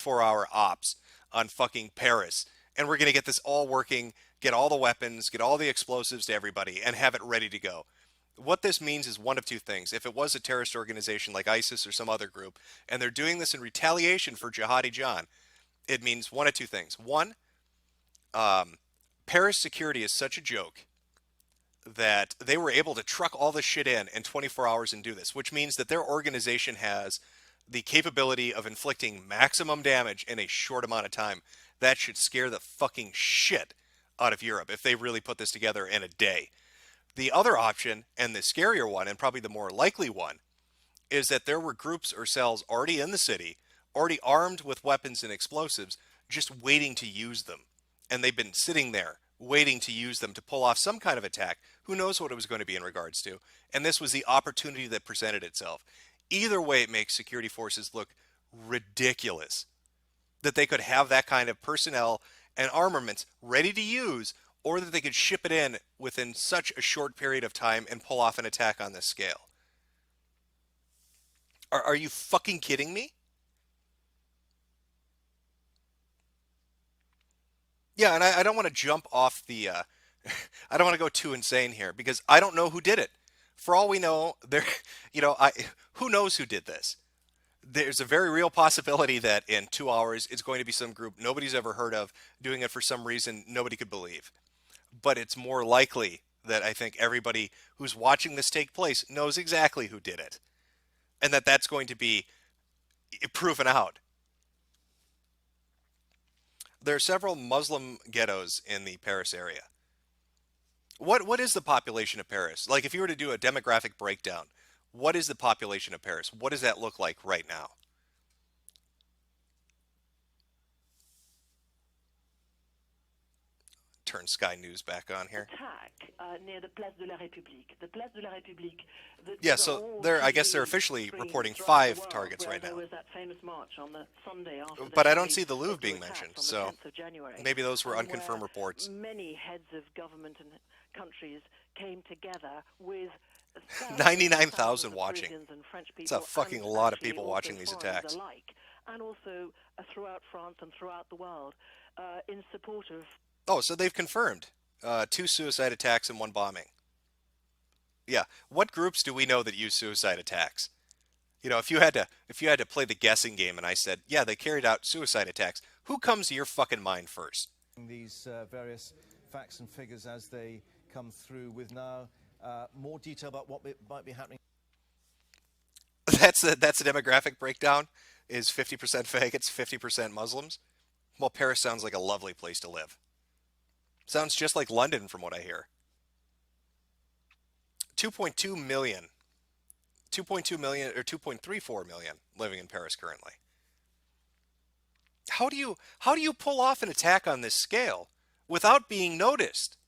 24-hour ops on fucking Paris, and we're going to get this all working, get all the weapons, get all the explosives to everybody, and have it ready to go. What this means is one of two things. If it was a terrorist organization like ISIS or some other group, and they're doing this in retaliation for Jihadi John, it means one of two things. One, Paris security is such a joke that they were able to truck all this shit in 24 hours and do this, which means that their organization has the capability of inflicting maximum damage in a short amount of time. That should scare the fucking shit out of Europe if they really put this together in a day. The other option, and the scarier one, and probably the more likely one, is that there were groups or cells already in the city, already armed with weapons and explosives, just waiting to use them. And they've been sitting there, waiting to use them to pull off some kind of attack. Who knows what it was going to be in regards to? And this was the opportunity that presented itself. Either way, it makes security forces look ridiculous. That they could have that kind of personnel and armaments ready to use, or that they could ship it in within such a short period of time and pull off an attack on this scale. Are you fucking kidding me? Yeah, and I don't want to jump off the... I don't want to go too insane here, because I don't know who did it. For all we know, who knows who did this? There's a very real possibility that in 2 hours, it's going to be some group nobody's ever heard of doing it for some reason nobody could believe. But it's more likely that I think everybody who's watching this take place knows exactly who did it. And that's going to be proven out. There are several Muslim ghettos in the Paris area. What is the population of Paris? Like, if you were to do a demographic breakdown, what is the population of Paris? What does that look like right now? Turn Sky News back on here. Attack near the Place de la République. The Place de la République. Yeah, so I guess they're officially reporting 5 targets right now. But I don't see the Louvre being mentioned, so maybe those were unconfirmed reports. Many heads of government and countries came together with 99,000 watching. It's a fucking lot of people watching these attacks. And also throughout France and throughout the world in support of... Oh, so they've confirmed 2 suicide attacks and 1 bombing. Yeah, what groups do we know that use suicide attacks? You know, if you had to play the guessing game and I said, yeah, they carried out suicide attacks, who comes to your fucking mind first? These various facts and figures as they come through with now more detail about what might be happening. That's a demographic breakdown, is 50% faggots, 50% Muslims. Well, Paris sounds like a lovely place to live. Sounds just like London from what I hear. 2.2 million or 2.34 million living in Paris currently. How do you pull off an attack on this scale without being noticed?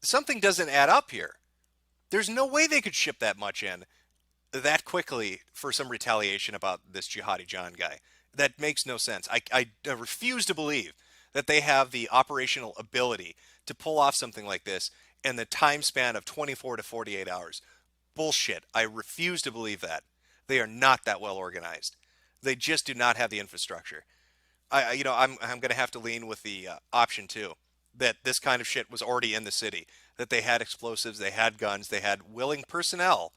Something doesn't add up here. There's no way they could ship that much in that quickly for some retaliation about this Jihadi John guy. That makes no sense. I refuse to believe that they have the operational ability to pull off something like this in the time span of 24 to 48 hours. Bullshit. I refuse to believe that. They are not that well organized. They just do not have the infrastructure. I'm going to have to lean with the option 2, that this kind of shit was already in the city, that they had explosives, they had guns, they had willing personnel,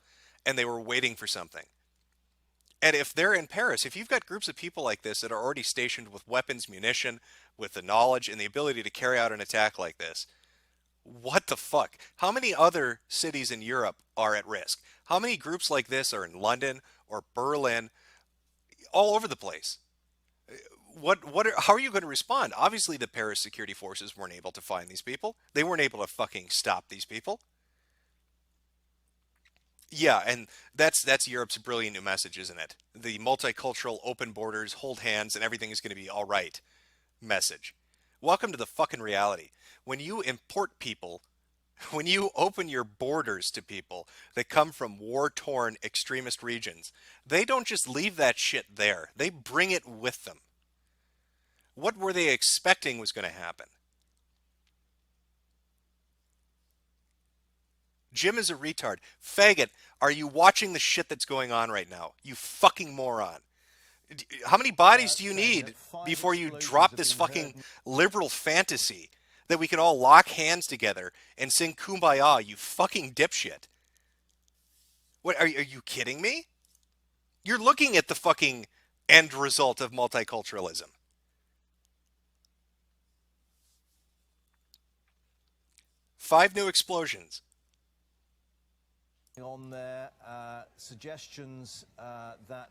and they were waiting for something. And if they're in Paris, if you've got groups of people like this that are already stationed with weapons, munition, with the knowledge and the ability to carry out an attack like this, what the fuck? How many other cities in Europe are at risk? How many groups like this are in London or Berlin, all over the place? How are you going to respond? Obviously, the Paris security forces weren't able to find these people. They weren't able to fucking stop these people. Yeah, and that's Europe's brilliant new message, isn't it? The multicultural, open borders, hold hands, and everything is going to be all right message. Welcome to the fucking reality. When you import people, when you open your borders to people that come from war-torn extremist regions, they don't just leave that shit there. They bring it with them. What were they expecting was going to happen? Jim is a retard. Faggot, are you watching the shit that's going on right now? You fucking moron. How many bodies do you saying that need 5 before you explosions drop have this been heard. fucking liberal fantasy that we can all lock hands together and sing Kumbaya, you fucking dipshit? What are you kidding me? You're looking at the fucking end result of multiculturalism. 5 new explosions. On their suggestions that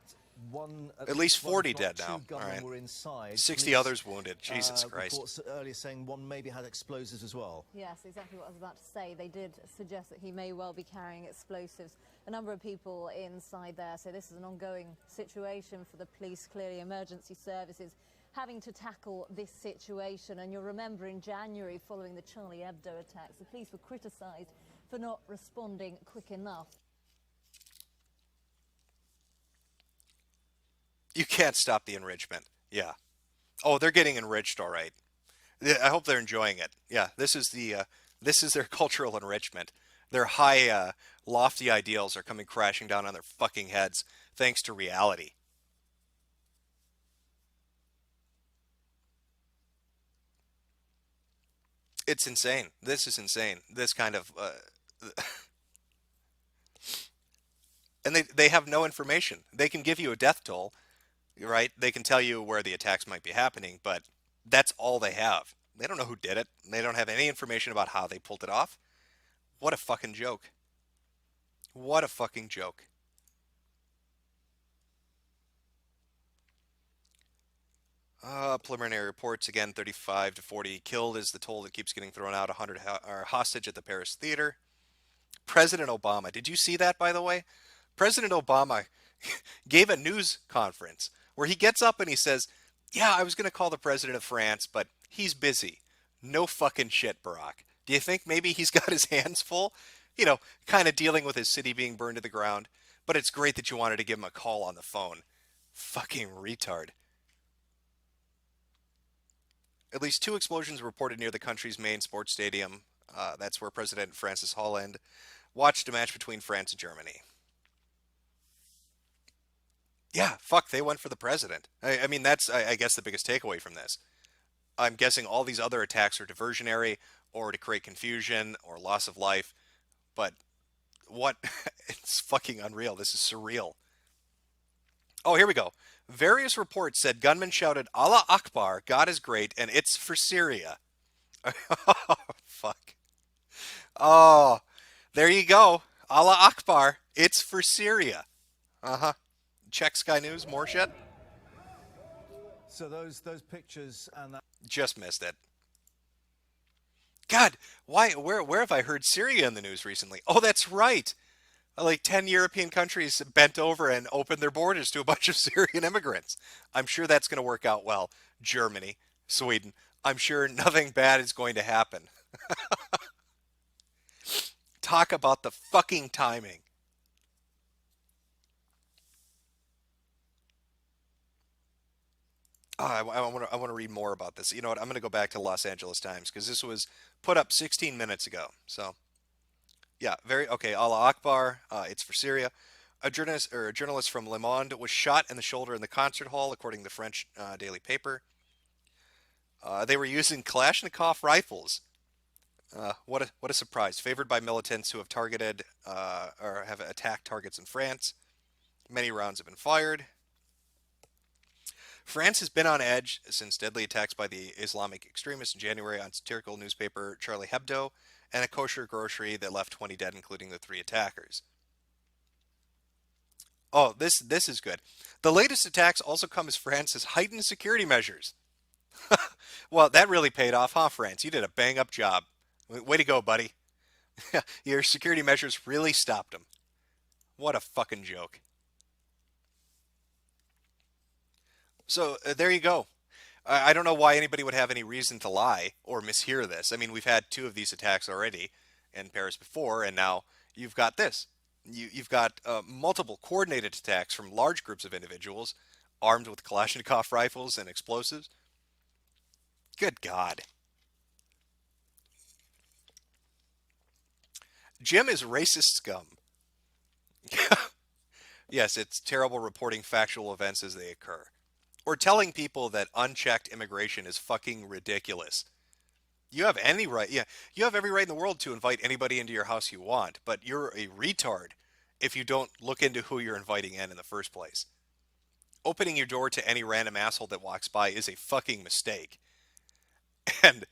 At least one, 40 if not dead two now. All gunmen right. were inside. 60 Police, others wounded. Jesus Christ. reports earlier saying one maybe had explosives as well. Yes, exactly what I was about to say. They did suggest that he may well be carrying explosives. A number of people inside there, so this is an ongoing situation for the police, clearly emergency services having to tackle this situation. And you'll remember in January, following the Charlie Hebdo attacks, the police were criticised for not responding quick enough. You can't stop the enrichment. Yeah. Oh, they're getting enriched, all right. I hope they're enjoying it. Yeah, this is their cultural enrichment. Their high, lofty ideals are coming crashing down on their fucking heads thanks to reality. It's insane. This is insane. This kind of, and they have no information. They can give you a death toll, right? They can tell you where the attacks might be happening, but that's all they have. They don't know who did it. They don't have any information about how they pulled it off. What a fucking joke. What a fucking joke. Preliminary reports again, 35 to 40 killed is the toll that keeps getting thrown out. 100 are hostage at the Paris theater. President Obama, did you see that, by the way? President Obama gave a news conference where he gets up and he says, yeah, I was going to call the president of France, but he's busy. No fucking shit, Barack. Do you think maybe he's got his hands full? You know, kind of dealing with his city being burned to the ground. But it's great that you wanted to give him a call on the phone. Fucking retard. At least 2 explosions were reported near the country's main sports stadium. That's where President Francis Hollande watched a match between France and Germany. Yeah, fuck, they went for the president. I mean, that's, I guess, the biggest takeaway from this. I'm guessing all these other attacks are diversionary or to create confusion or loss of life. But what? It's fucking unreal. This is surreal. Oh, here we go. Various reports said gunmen shouted, Allah Akbar, God is great, and it's for Syria. Oh, fuck. Oh, there you go. Allah Akbar, it's for Syria. Uh-huh. Check Sky News, more shit. So those pictures and that. Just missed it. God, why? Where have I heard Syria in the news recently? Oh, that's right. Like 10 European countries bent over and opened their borders to a bunch of Syrian immigrants. I'm sure that's going to work out well. Germany, Sweden. I'm sure nothing bad is going to happen. Talk about the fucking timing. Oh, I want to read more about this. You know what? I'm going to go back to Los Angeles Times because this was put up 16 minutes ago. So, yeah, very okay. Allah Akbar. It's for Syria. A journalist from Le Monde was shot in the shoulder in the concert hall, according to the French daily paper. They were using Kalashnikov rifles. What a surprise! Favored by militants who have targeted or have attacked targets in France. Many rounds have been fired. France has been on edge since deadly attacks by the Islamic extremists in January on satirical newspaper Charlie Hebdo and a kosher grocery that left 20 dead, including the 3 attackers. Oh, this is good. The latest attacks also come as France has heightened security measures. Well, that really paid off, huh, France? You did a bang-up job. Way to go, buddy. Your security measures really stopped them. What a fucking joke. So there you go. I don't know why anybody would have any reason to lie or mishear this. I mean, we've had 2 of these attacks already in Paris before, and now you've got this. You've got multiple coordinated attacks from large groups of individuals armed with Kalashnikov rifles and explosives. Good God. Jim is racist scum. Yes, it's terrible reporting factual events as they occur. Or telling people that unchecked immigration is fucking ridiculous. You have any right, yeah, you have every right in the world to invite anybody into your house you want, but you're a retard if you don't look into who you're inviting in the first place. Opening your door to any random asshole that walks by is a fucking mistake. And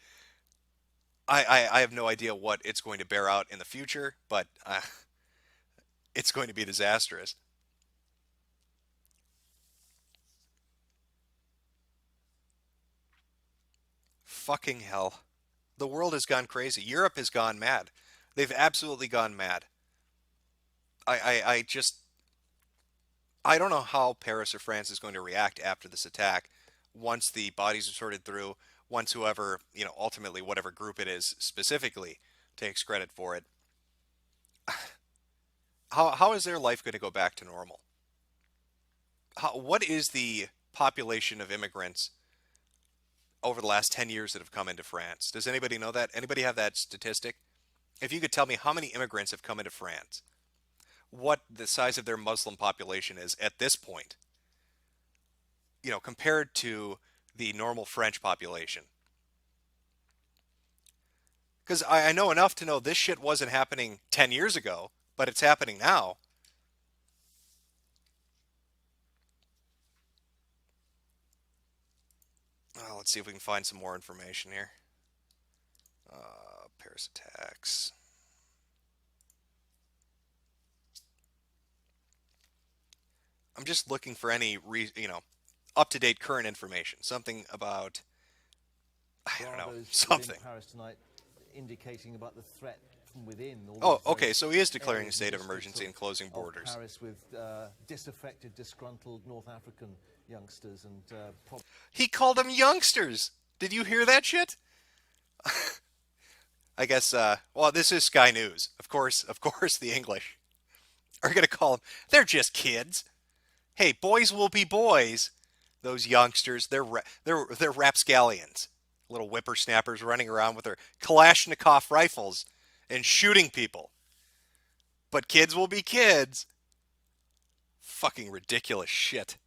I have no idea what it's going to bear out in the future, but it's going to be disastrous. Fucking hell. The world has gone crazy. Europe has gone mad. They've absolutely gone mad. I just I don't know how Paris or France is going to react after this attack once the bodies are sorted through, once whoever, ultimately whatever group it is specifically takes credit for it. How is their life going to go back to normal? What is the population of immigrants over the last 10 years that have come into France? Does anybody know that? Anybody have that statistic? If you could tell me how many immigrants have come into France, what the size of their Muslim population is at this point, compared to the normal French population. Because I know enough to know this shit wasn't happening 10 years ago, but it's happening now. Let's see if we can find some more information here. Paris attacks. I'm just looking for any, up-to-date current information. Something about, I don't know, something. Paris tonight indicating about the threat from within. Oh, okay, so he is declaring a state of emergency and closing borders. Paris with disaffected, disgruntled North African youngsters and he called them youngsters. Did you hear that shit? I guess. Well, this is Sky News. Of course, the English are gonna call them. They're just kids. Hey, boys will be boys. Those youngsters, they're rapscallions, little whippersnappers running around with their Kalashnikov rifles and shooting people. But kids will be kids. Fucking ridiculous shit.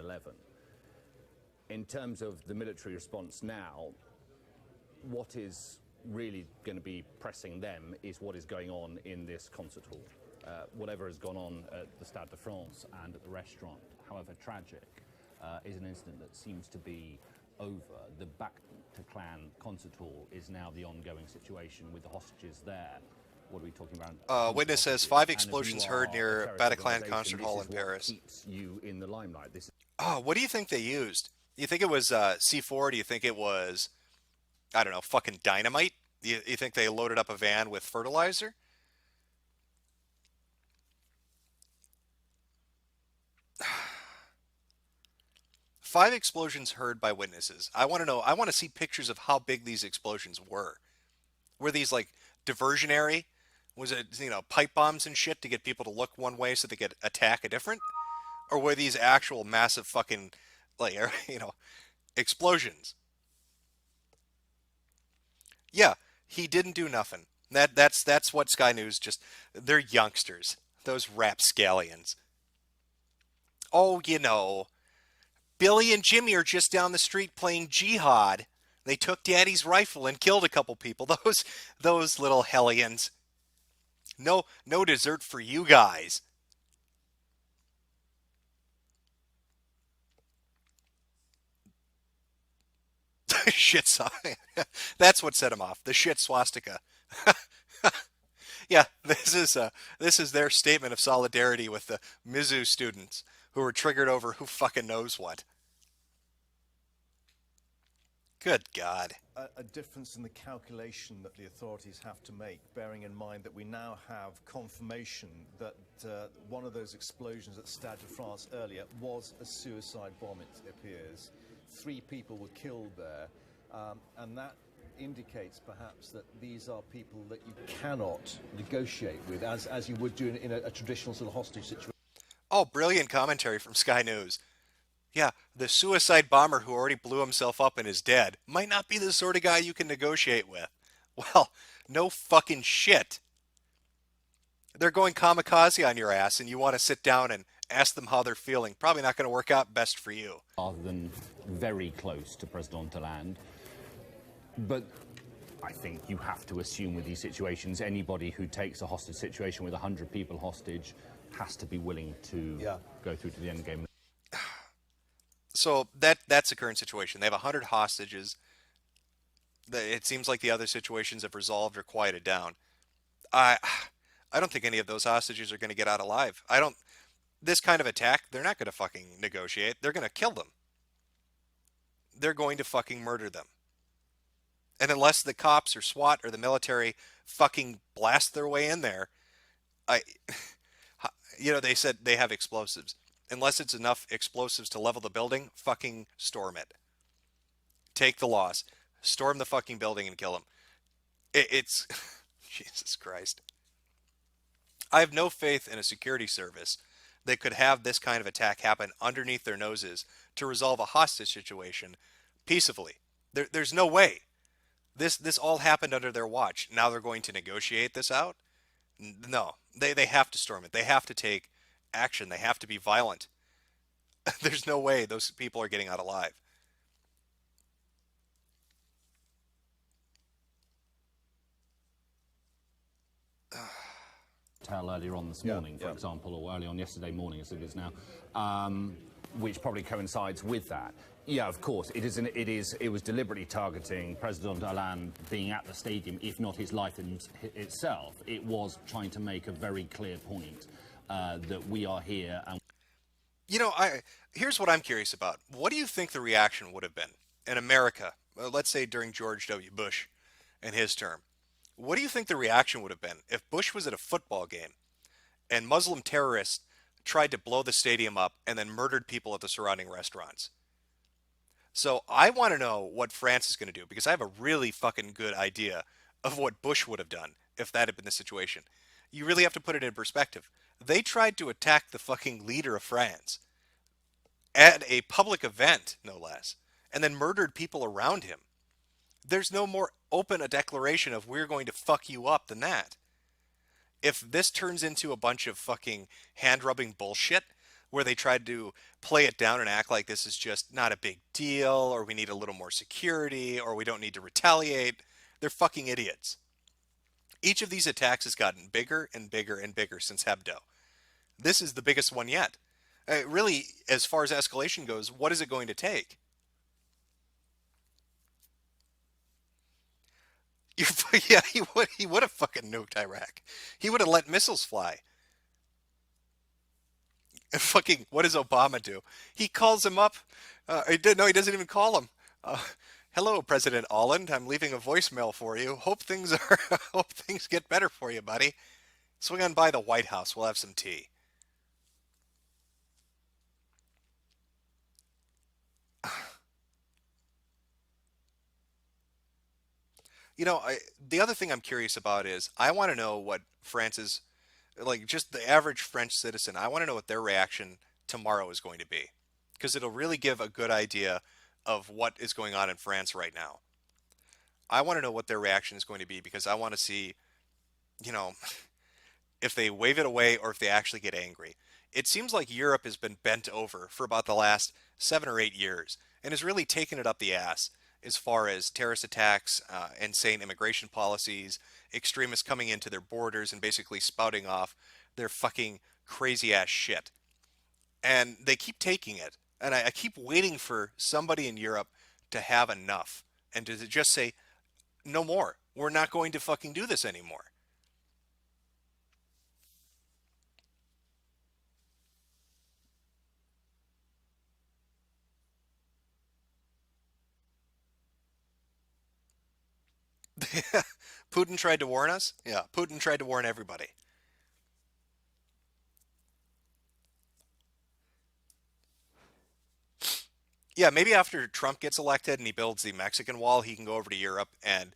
11. In terms of the military response now, what is really going to be pressing them is what is going on in this concert hall. Whatever has gone on at the Stade de France and at the restaurant, however tragic, is an incident that seems to be over. The Bataclan concert hall is now the ongoing situation with the hostages there. What are we talking about? Witness says 5 explosions heard near Bataclan concert hall in Paris. Keeps you in the limelight. What do you think they used? Do you think it was C4? Do you think it was, I don't know, fucking dynamite? You think they loaded up a van with fertilizer? Five explosions heard by witnesses. I want to know. I want to see pictures of how big these explosions were. Were these like diversionary? Was it, pipe bombs and shit to get people to look one way so they could attack a different? Or were these actual massive fucking, explosions? Yeah, he didn't do nothing. That's what Sky News they're youngsters. Those rapscallions. Oh, Billy and Jimmy are just down the street playing jihad. They took Daddy's rifle and killed a couple people. Those little hellions. No dessert for you guys. Shit sign. That's what set him off. The shit swastika. Yeah, this is their statement of solidarity with the Mizzou students who were triggered over who fucking knows what. Good God. A difference in the calculation that the authorities have to make, bearing in mind that we now have confirmation that one of those explosions at Stade de France earlier was a suicide bomb, it appears. 3 people were killed there, and that indicates perhaps that these are people that you cannot negotiate with as you would do in a traditional sort of hostage situation. Oh, brilliant commentary from Sky News. Yeah, the suicide bomber who already blew himself up and is dead might not be the sort of guy you can negotiate with. Well, no fucking shit. They're going kamikaze on your ass and you want to sit down and ask them how they're feeling. Probably not going to work out best for you. rather than very close to President Hollande. But I think you have to assume with these situations, anybody who takes a hostage situation with 100 people hostage has to be willing to go through to the end game. So that's the current situation. They have 100 hostages. It seems like the other situations have resolved or quieted down. I don't think any of those hostages are going to get out alive. This kind of attack, they're not going to fucking negotiate. They're going to kill them. They're going to fucking murder them. And unless the cops or SWAT or the military fucking blast their way in there, they said they have explosives. Unless it's enough explosives to level the building, fucking storm it. Take the loss. Storm the fucking building and kill them. It's Jesus Christ. I have no faith in a security service that could have this kind of attack happen underneath their noses to resolve a hostage situation peaceably. There's no way. This all happened under their watch. Now they're going to negotiate this out? No. They have to storm it. They have to take action. They have to be violent. There's no way those people are getting out alive. Tell earlier on this morning, for example, or early on yesterday morning, as it is now, which probably coincides with that. Yeah, of course, it was deliberately targeting President Hollande being at the stadium, if not his life itself. It was trying to make a very clear point that we are here. And here's what I'm curious about. What do you think the reaction would have been in America, let's say during George W. Bush and his term? What do you think the reaction would have been if Bush was at a football game and Muslim terrorists tried to blow the stadium up and then murdered people at the surrounding restaurants? So I want to know what France is going to do, because I have a really fucking good idea of what Bush would have done if that had been the situation. You really have to put it in perspective. They tried to attack the fucking leader of France at a public event, no less, and then murdered people around him. There's no more open a declaration of we're going to fuck you up than that. If this turns into a bunch of fucking hand-rubbing bullshit where they tried to play it down and act like this is just not a big deal, or we need a little more security, or we don't need to retaliate, they're fucking idiots. Each of these attacks has gotten bigger and bigger and bigger since Hebdo. This is the biggest one yet. Really, as far as escalation goes, what is it going to take? Yeah, he would have fucking nuked Iraq. He would have let missiles fly. Fucking, what does Obama do? He calls him up. He doesn't even call him. Hello, President Holland. I'm leaving a voicemail for you. Hope things get better for you, buddy. Swing on by the White House. We'll have some tea. The other thing I'm curious about is I want to know what France's, like just the average French citizen, I want to know what their reaction tomorrow is going to be. Because it'll really give a good idea of what is going on in France right now. I want to know what their reaction is going to be, because I want to see, if they wave it away or if they actually get angry. It seems like Europe has been bent over for about the last 7 or 8 years and has really taken it up the ass as far as terrorist attacks, insane immigration policies, extremists coming into their borders and basically spouting off their fucking crazy ass shit. And they keep taking it. And I keep waiting for somebody in Europe to have enough and to just say, no more. We're not going to fucking do this anymore. Putin tried to warn us? Yeah, Putin tried to warn everybody. Yeah, maybe after Trump gets elected and he builds the Mexican wall, he can go over to Europe and,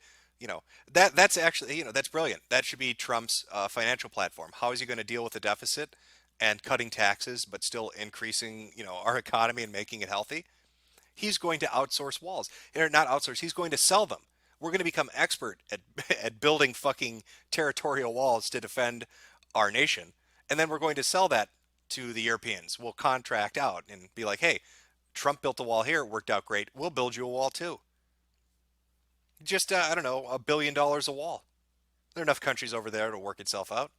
that's actually, that's brilliant. That should be Trump's financial platform. How is he going to deal with the deficit and cutting taxes, but still increasing, our economy and making it healthy? He's going to outsource walls. Or not outsource, he's going to sell them. We're going to become expert at building fucking territorial walls to defend our nation. And then we're going to sell that to the Europeans. We'll contract out and be like, hey, Trump built a wall here, it worked out great. We'll build you a wall too. Just, I don't know, $1 billion a wall. There are enough countries over there to work itself out.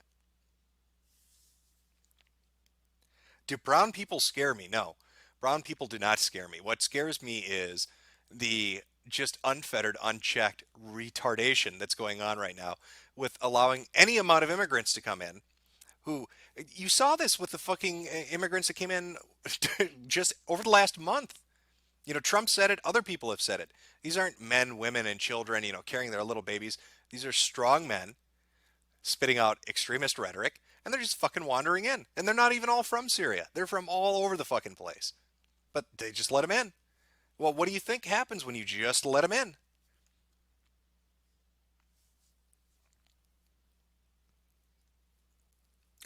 Do brown people scare me? No. Brown people do not scare me. What scares me is the just unfettered, unchecked retardation that's going on right now with allowing any amount of immigrants to come in who, you saw this with the fucking immigrants that came in just over the last month. You know, Trump said it, other people have said it. These aren't men, women, and children, you know, carrying their little babies. These are strong men spitting out extremist rhetoric, and they're just fucking wandering in. And they're not even all from Syria. They're from all over the fucking place. But they just let them in. Well, what do you think happens when you just let them in?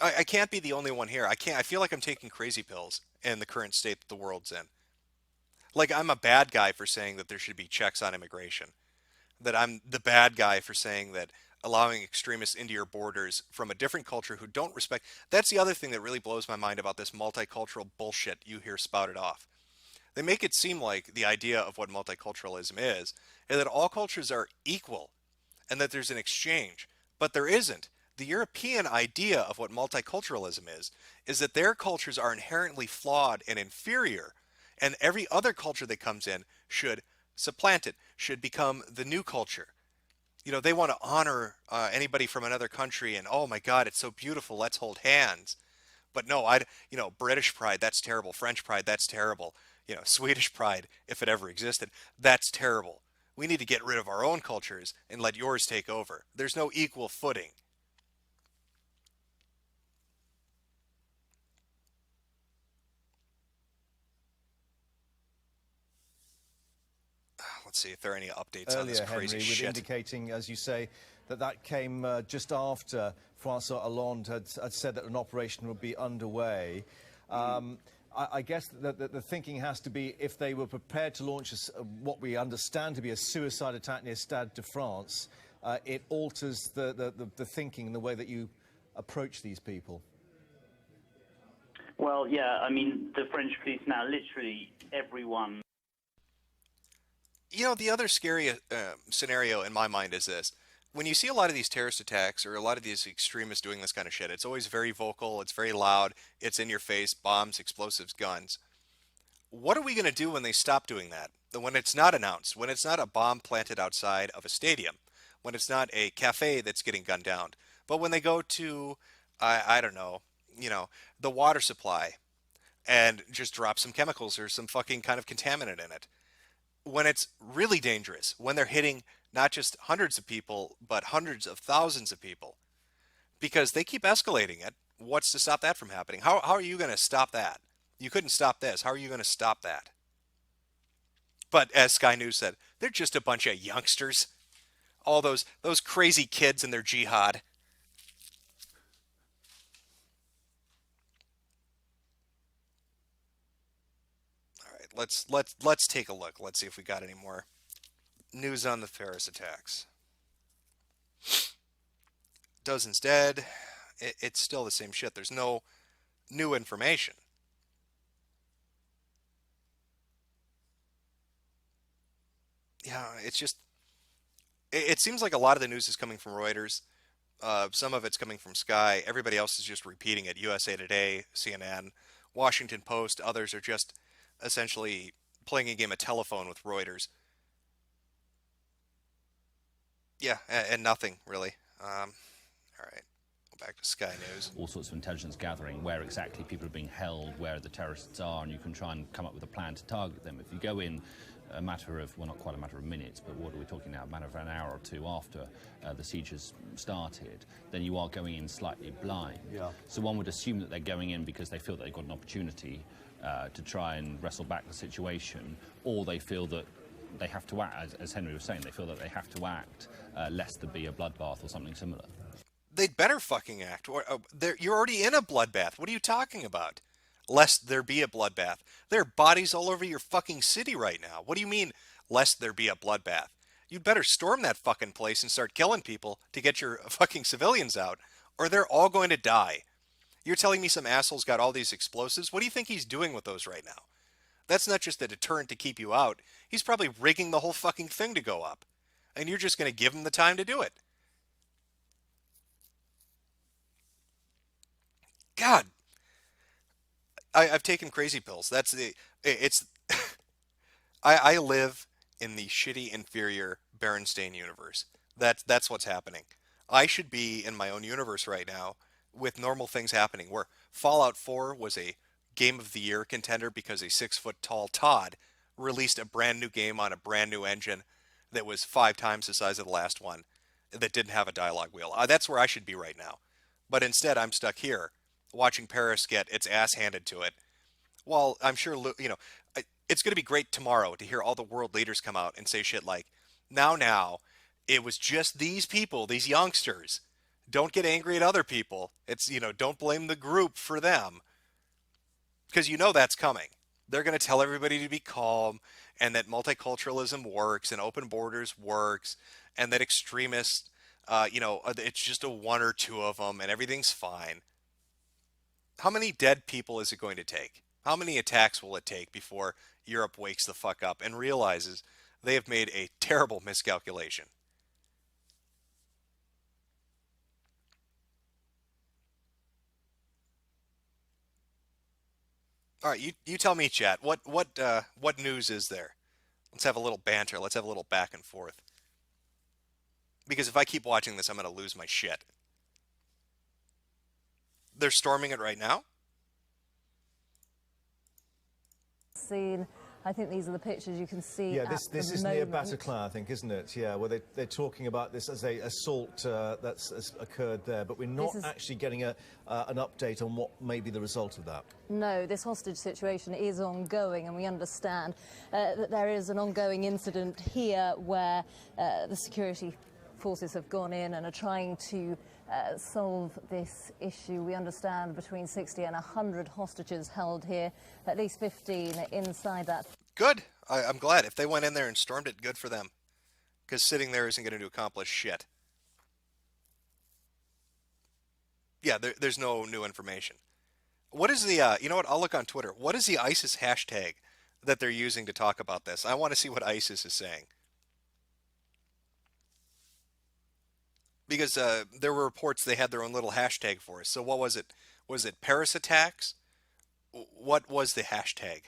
I can't be the only one here. I can't. I feel like I'm taking crazy pills in the current state that the world's in. Like I'm a bad guy for saying that there should be checks on immigration. That I'm the bad guy for saying that allowing extremists into your borders from a different culture who don't respect. That's the other thing that really blows my mind about this multicultural bullshit you hear spouted off. They make it seem like the idea of what multiculturalism is that all cultures are equal and that there's an exchange, but there isn't. The European idea of what multiculturalism is that their cultures are inherently flawed and inferior, and every other culture that comes in should supplant it, should become the new culture. You know, they want to honor anybody from another country, and oh my God, it's so beautiful, let's hold hands. But no, British pride, that's terrible. French pride, that's terrible. You know, Swedish pride, if it ever existed, that's terrible. We need to get rid of our own cultures and let yours take over. There's no equal footing. Let's see if there are any updates on this Earlier, crazy Henry, with shit. indicating, as you say, that came just after Francois Hollande had said that an operation would be underway. I guess the thinking has to be if they were prepared to launch what we understand to be a suicide attack near Stade de France, it alters the thinking and the way that you approach these people. Well, yeah, I mean, the French police now, literally everyone. You know, the other scary scenario in my mind is this. When you see a lot of these terrorist attacks or a lot of these extremists doing this kind of shit, it's always very vocal, it's very loud, it's in your face, bombs, explosives, guns. What are we going to do when they stop doing that? When it's not announced, when it's not a bomb planted outside of a stadium, when it's not a cafe that's getting gunned down, but when they go to, I don't know, the water supply and just drop some chemicals or some fucking kind of contaminant in it. When it's really dangerous, when they're hitting not just hundreds of people, but hundreds of thousands of people, because they keep escalating it. What's to stop that from happening? How are you going to stop that? You couldn't stop this. How are you going to stop that? But as Sky News said, they're just a bunch of youngsters. All those crazy kids and their jihad. Let's take a look. Let's see if we got any more news on the Paris attacks. Dozens dead. It's still the same shit. There's no new information. Yeah, it's just. It seems like a lot of the news is coming from Reuters. Some of it's coming from Sky. Everybody else is just repeating it. USA Today, CNN, Washington Post. Others are just essentially playing a game of telephone with Reuters. Yeah, and nothing really. All right, go back to Sky News. All sorts of intelligence gathering, where exactly people are being held, where the terrorists are, and you can try and come up with a plan to target them. If you go in a matter of, well, not quite a matter of minutes, but what are we talking now, a matter of an hour or two after the siege has started, then you are going in slightly blind. Yeah. So one would assume that they're going in because they feel that they've got an opportunity to try and wrestle back the situation, or they feel that they have to act, as Henry was saying, they feel that they have to act lest there be a bloodbath or something similar. They'd better fucking act. You're already in a bloodbath. What are you talking about? Lest there be a bloodbath. There are bodies all over your fucking city right now. What do you mean, lest there be a bloodbath? You'd better storm that fucking place and start killing people to get your fucking civilians out, or they're all going to die. You're telling me some asshole's got all these explosives? What do you think he's doing with those right now? That's not just a deterrent to keep you out. He's probably rigging the whole fucking thing to go up. And you're just going to give him the time to do it. God, I've taken crazy pills. It's, I live in the shitty, inferior Berenstain universe. That's what's happening. I should be in my own universe right now with normal things happening where Fallout 4 was a Game of the Year contender because a 6 foot tall Todd released a brand new game on a brand new engine that was 5 times the size of the last one that didn't have a dialogue wheel. That's where I should be right now. But instead, I'm stuck here watching Paris get its ass handed to it. Well, I'm sure, it's going to be great tomorrow to hear all the world leaders come out and say shit like, now, it was just these people, these youngsters. Don't get angry at other people. It's, don't blame the group for them. Because that's coming. They're going to tell everybody to be calm and that multiculturalism works and open borders works and that extremists, it's just a one or two of them and everything's fine. How many dead people is it going to take? How many attacks will it take before Europe wakes the fuck up and realizes they have made a terrible miscalculation? All right, you tell me, chat. What news is there? Let's have a little banter. Let's have a little back and forth. Because if I keep watching this, I'm going to lose my shit. They're storming it right now? Seen. I think these are the pictures you can see. Yeah, this is the near moment. Bataclan, I think, isn't it? Yeah, where they're talking about this as a assault that's occurred there, but we're not actually getting an update on what may be the result of that. No, this hostage situation is ongoing, and we understand that there is an ongoing incident here where the security forces have gone in and are trying to solve this issue. We understand between 60 and 100 hostages held here, at least 15 inside that. Good. I'm glad. If they went in there and stormed it, good for them. Because sitting there isn't going to accomplish shit. Yeah, there's no new information. What is the, you know what, I'll look on Twitter. What is the ISIS hashtag that they're using to talk about this? I want to see what ISIS is saying. Because there were reports they had their own little hashtag for us. So what was it? Was it Paris attacks? What was the hashtag?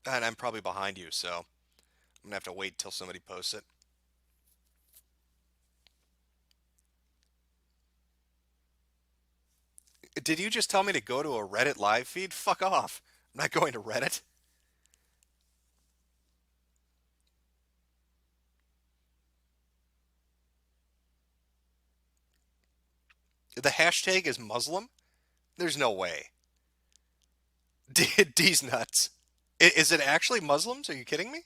And I'm probably behind you, so I'm going to have to wait till somebody posts it. Did you just tell me to go to a Reddit live feed? Fuck off. I'm not going to Reddit. The hashtag is Muslim? There's no way. D's nuts. Is it actually Muslims? Are you kidding me?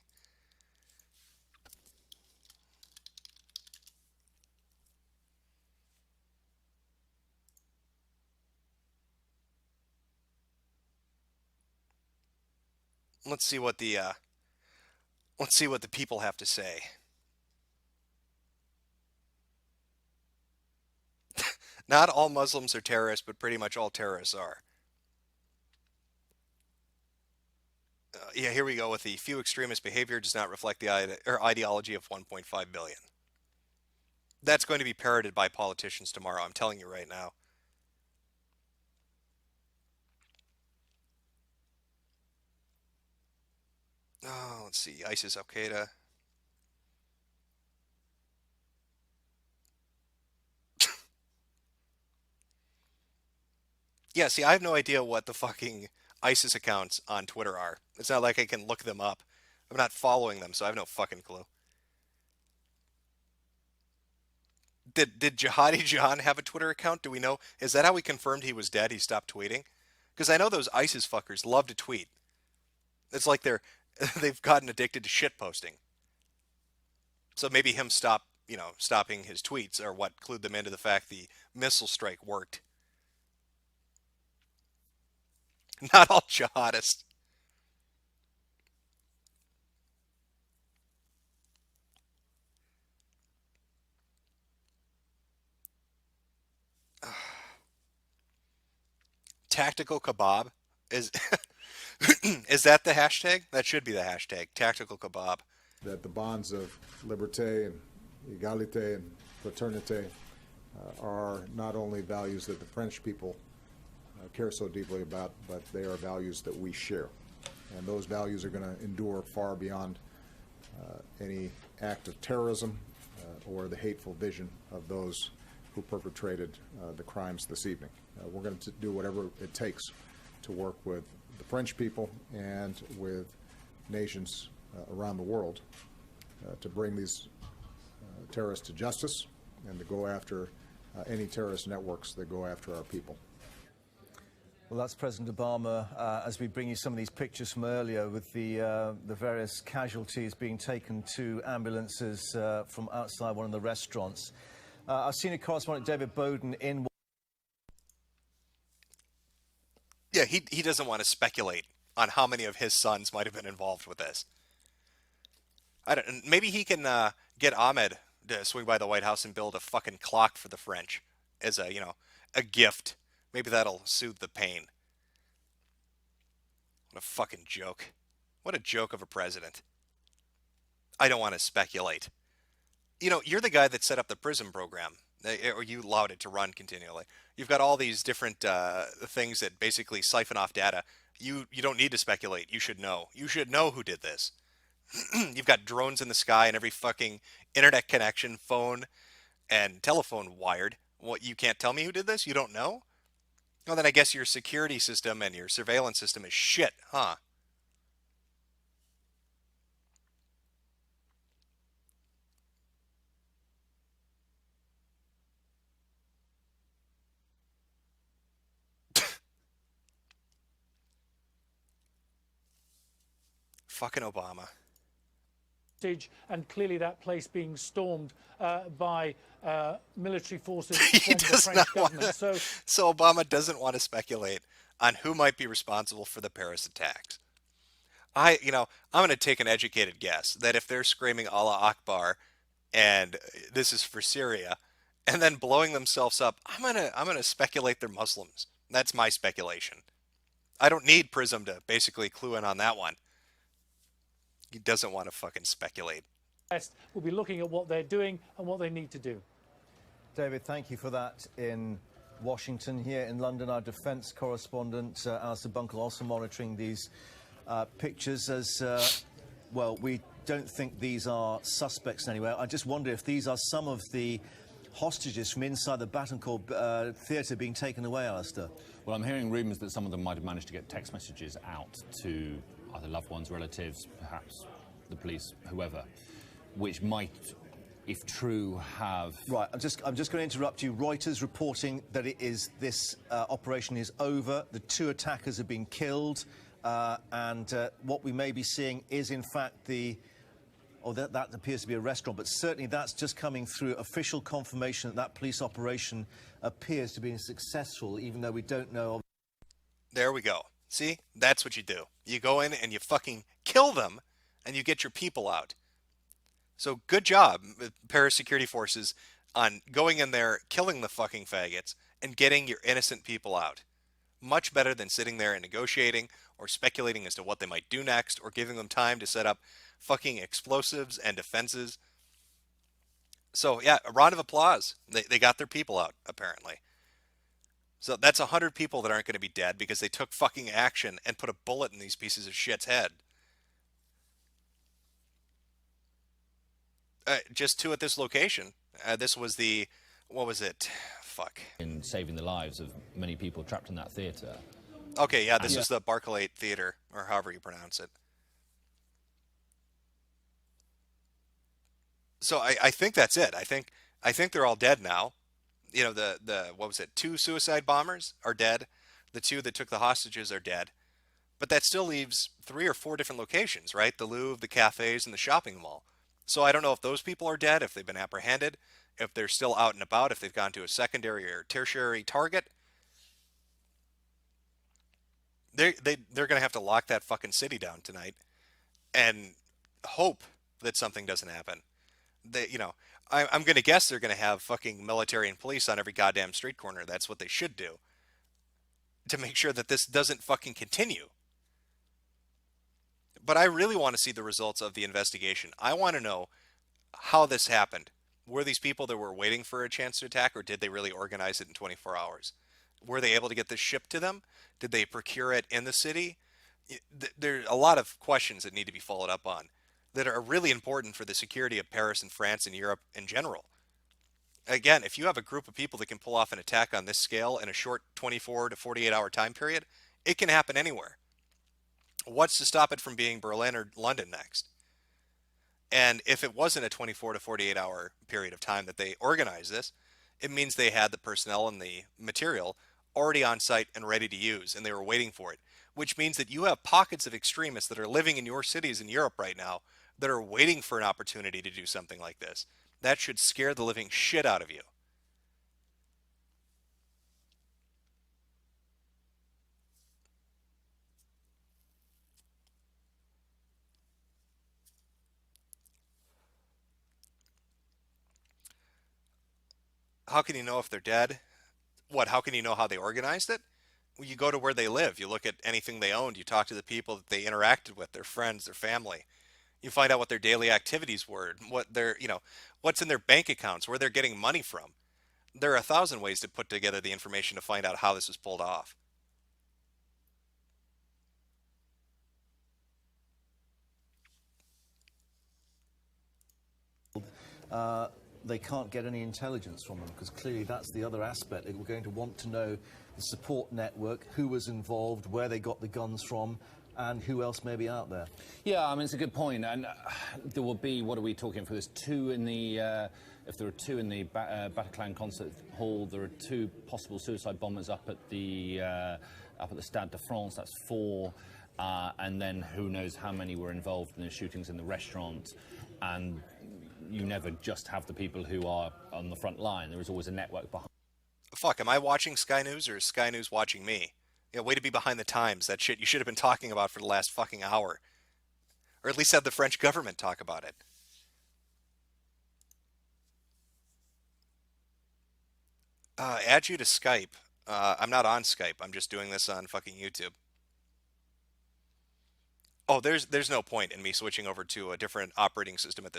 Let's see what the people have to say. Not all Muslims are terrorists, but pretty much all terrorists are. Yeah, here we go with the few extremist behavior does not reflect the ideology of 1.5 billion. That's going to be parroted by politicians tomorrow. I'm telling you right now. Oh, let's see. ISIS, Al Qaeda. Yeah, see, I have no idea what the fucking ISIS accounts on Twitter are. It's not like I can look them up. I'm not following them, so I have no fucking clue. Did Jihadi John have a Twitter account? Do we know? Is that how we confirmed he was dead? He stopped tweeting? Because I know those ISIS fuckers love to tweet. It's like they've gotten addicted to shit posting. So maybe him stopping his tweets are what clued them into the fact the missile strike worked. Not all jihadists. Tactical kebab is is that the hashtag? That should be the hashtag. Tactical kebab. That the bonds of liberté and égalité and fraternité are not only values that the French people care so deeply about, but they are values that we share. And those values are going to endure far beyond any act of terrorism or the hateful vision of those who perpetrated the crimes this evening. We're going to do whatever it takes to work with the French people and with nations around the world to bring these terrorists to justice and to go after any terrorist networks that go after our people. Well, that's President Obama as we bring you some of these pictures from earlier with the various casualties being taken to ambulances from outside one of the restaurants. Our senior correspondent David Bowden in. Yeah, he doesn't want to speculate on how many of his sons might have been involved with this. I don't. Maybe he can get Ahmed to swing by the White House and build a fucking clock for the French as a gift. Maybe that'll soothe the pain. What a fucking joke. What a joke of a president. I don't want to speculate. You're the guy that set up the PRISM program, or you allowed it to run continually. You've got all these different things that basically siphon off data. You don't need to speculate. You should know. You should know who did this. You've got drones in the sky and every fucking internet connection, phone, and telephone wired. What, you can't tell me who did this? You don't know? Well, then I guess your security system and your surveillance system is shit, huh? Fucking Obama. And clearly that place being stormed by military forces He from the does French not want government. to, so Obama doesn't want to speculate on who might be responsible for the Paris attacks. I'm going to take an educated guess that if they're screaming Allah Akbar and this is for Syria and then blowing themselves up, I'm going to speculate they're Muslims. That's my speculation. I don't need PRISM to basically clue in on that one. He doesn't want to fucking speculate. We'll be looking at what they're doing and what they need to do. David, thank you for that in Washington. Here in London, our defence correspondent, Alistair Bunkle, also monitoring these pictures as, well, we don't think these are suspects anywhere. I just wonder if these are some of the hostages from inside the Battencourt theatre being taken away, Alistair. Well, I'm hearing rumours that some of them might have managed to get text messages out to either loved ones, relatives, perhaps the police, whoever, which might, if true, have... Right, I'm just going to interrupt you. Reuters reporting that this operation is over. The 2 attackers have been killed, and what we may be seeing is, in fact, that appears to be a restaurant, but certainly that's just coming through official confirmation that police operation appears to be successful, even though we don't know... There we go. See? That's what you do. You go in and you fucking kill them, and you get your people out. So good job, Paris security forces, on going in there, killing the fucking faggots, and getting your innocent people out. Much better than sitting there and negotiating, or speculating as to what they might do next, or giving them time to set up fucking explosives and defenses. So, yeah, a round of applause. They got their people out, apparently. So that's 100 people that aren't going to be dead because they took fucking action and put a bullet in these pieces of shit's head. Just 2 at this location. This was the... What was it? Fuck. in saving the lives of many people trapped in that theatre. Okay, yeah, this is the Barclay Theater, or however you pronounce it. So I think that's it. I think they're all dead now. The what was it? 2 suicide bombers are dead. The 2 that took the hostages are dead. But that still leaves 3 or 4 different locations, right? The Louvre, the cafes, and the shopping mall. So I don't know if those people are dead, if they've been apprehended, if they're still out and about, if they've gone to a secondary or tertiary target. They're going to have to lock that fucking city down tonight and hope that something doesn't happen. I'm going to guess they're going to have fucking military and police on every goddamn street corner. That's what they should do to make sure that this doesn't fucking continue. But I really want to see the results of the investigation. I want to know how this happened. Were these people that were waiting for a chance to attack, or did they really organize it in 24 hours? Were they able to get this shipped to them? Did they procure it in the city? There are a lot of questions that need to be followed up on that are really important for the security of Paris and France and Europe in general. Again, if you have a group of people that can pull off an attack on this scale in a short 24 to 48 hour time period, it can happen anywhere. What's to stop it from being Berlin or London next? And if it wasn't a 24 to 48 hour period of time that they organized this, it means they had the personnel and the material already on site and ready to use, and they were waiting for it. Which means that you have pockets of extremists that are living in your cities in Europe right now that are waiting for an opportunity to do something like this. That should scare the living shit out of you. How can you know if they're dead? What, how can you know how they organized it? Well, you go to where they live. You look at anything they owned. You talk to the people that they interacted with, their friends, their family. You find out what their daily activities were, what their, what's in their bank accounts, where they're getting money from. There are 1,000 ways to put together the information to find out how this was pulled off. They can't get any intelligence from them, because clearly that's the other aspect. We're going to want to know the support network, who was involved, where they got the guns from, and who else may be out there. Yeah, I mean, it's a good point. And there will be, what are we talking for? There's two in the, if there are two in the Bataclan concert hall, there are two possible suicide bombers up at the Stade de France. That's 4. And then who knows how many were involved in the shootings in the restaurant. And you never just have the people who are on the front line. There is always a network behind. Fuck, am I watching Sky News or is Sky News watching me? Yeah, way to be behind the times. That shit you should have been talking about for the last fucking hour. Or at least have the French government talk about it. Add you to Skype. I'm not on Skype. I'm just doing this on fucking YouTube. Oh, there's no point in me switching over to a different operating system at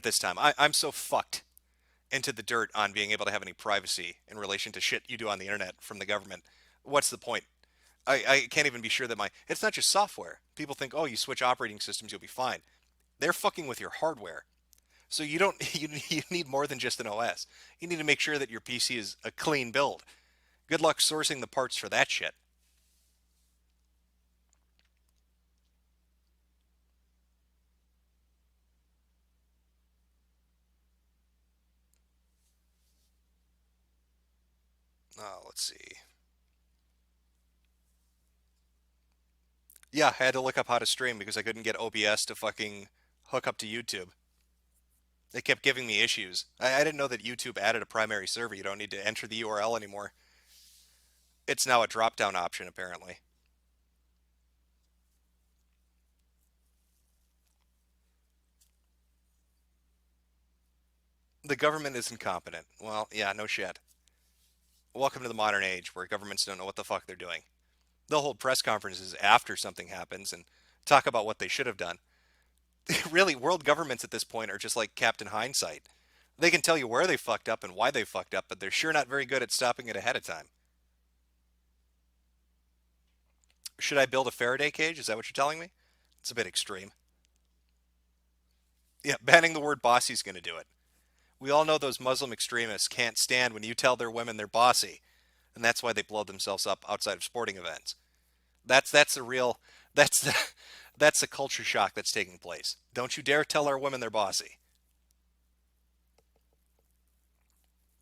this time. I'm so fucked into the dirt on being able to have any privacy in relation to shit you do on the internet from the government. What's the point? I can't even be sure that it's not just software. People think, oh, you switch operating systems, you'll be fine. They're fucking with your hardware. So you need more than just an OS. You need to make sure that your PC is a clean build. Good luck sourcing the parts for that shit. Let's see. Yeah, I had to look up how to stream because I couldn't get OBS to fucking hook up to YouTube. They kept giving me issues. I didn't know that YouTube added a primary server. You don't need to enter the URL anymore. It's now a drop-down option, apparently. The government is incompetent. Well, yeah, no shit. Welcome to the modern age where governments don't know what the fuck they're doing. They'll hold press conferences after something happens and talk about what they should have done. Really, world governments at this point are just like Captain Hindsight. They can tell you where they fucked up and why they fucked up, but they're sure not very good at stopping it ahead of time. Should I build a Faraday cage? Is that what you're telling me? It's a bit extreme. Yeah, banning the word bossy is going to do it. We all know those Muslim extremists can't stand when you tell their women they're bossy. And that's why they blow themselves up outside of sporting events. That's the culture shock that's taking place. Don't you dare tell our women they're bossy.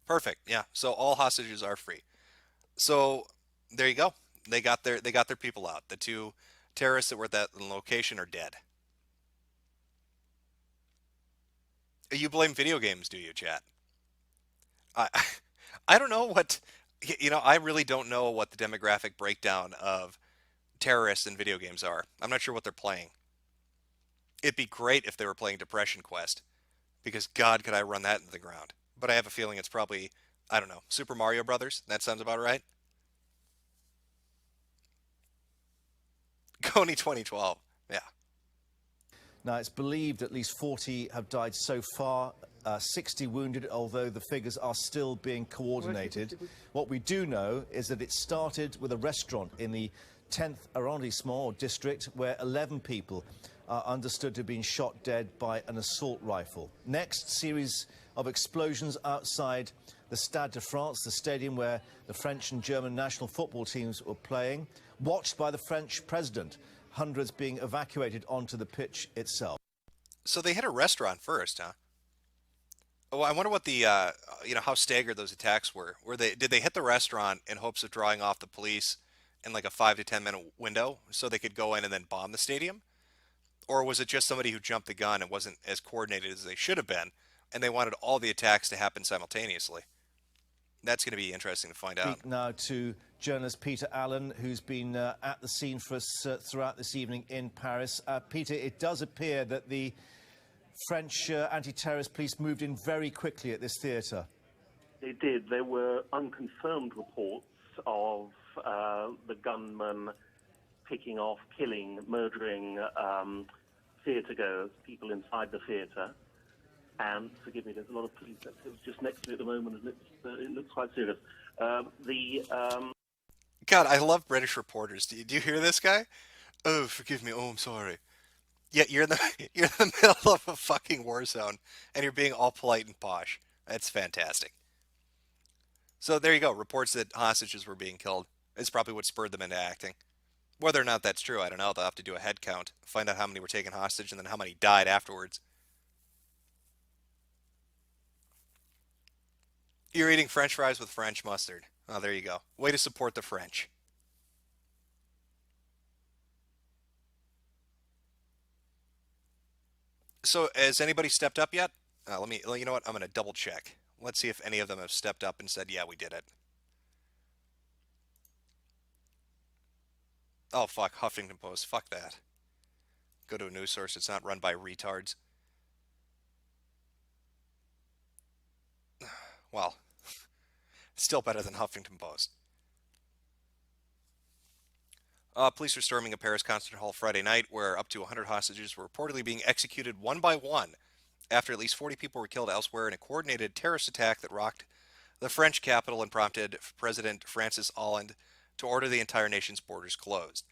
Perfect. Yeah. So all hostages are free. So there you go. They got their people out. The 2 terrorists that were at that location are dead. You blame video games, do you, chat? I don't know what, I really don't know what the demographic breakdown of terrorists in video games are. I'm not sure what they're playing. It'd be great if they were playing Depression Quest, because God, could I run that into the ground. But I have a feeling it's probably, I don't know, Super Mario Brothers? That sounds about right. Only 2012. Yeah. Now, it's believed at least 40 have died so far, 60 wounded, although the figures are still being coordinated. What we do know is that it started with a restaurant in the 10th arrondissement district where 11 people are understood to have been shot dead by an assault rifle. Next, series of explosions outside the Stade de France, the stadium where the French and German national football teams were playing, watched by the French president, hundreds being evacuated onto the pitch itself. So they hit a restaurant first, huh? Oh, I wonder what the how staggered those attacks were. Did they hit the restaurant in hopes of drawing off the police in like a 5 to 10 minute window so they could go in and then bomb the stadium? Or was it just somebody who jumped the gun and wasn't as coordinated as they should have been, and they wanted all the attacks to happen simultaneously? That's going to be interesting to find out. Speak now to journalist Peter Allen, who's been at the scene for us throughout this evening in Paris. Peter, it does appear that the French anti-terrorist police moved in very quickly at this theatre. They did. There were unconfirmed reports of the gunmen picking off, killing, murdering theatre-goers, people inside the theatre. And, forgive me, there's a lot of police activity just next to me at the moment, and it looks quite serious. God, I love British reporters. Do you hear this guy? Oh, forgive me. Oh, I'm sorry. Yeah, you're in the middle of a fucking war zone, and you're being all polite and posh. That's fantastic. So there you go. Reports that hostages were being killed is probably what spurred them into acting. Whether or not that's true, I don't know. They'll have to do a head count, find out how many were taken hostage, and then how many died afterwards. You're eating French fries with French mustard. Oh, there you go. Way to support the French. So, has anybody stepped up yet? You know what? I'm going to double check. Let's see if any of them have stepped up and said, yeah, we did it. Oh, fuck. Huffington Post. Fuck that. Go to a news source that's not run by retards. Well, still better than Huffington Post. Police were storming a Paris concert hall Friday night where up to 100 hostages were reportedly being executed one by one after at least 40 people were killed elsewhere in a coordinated terrorist attack that rocked the French capital and prompted President Francis Hollande to order the entire nation's borders closed.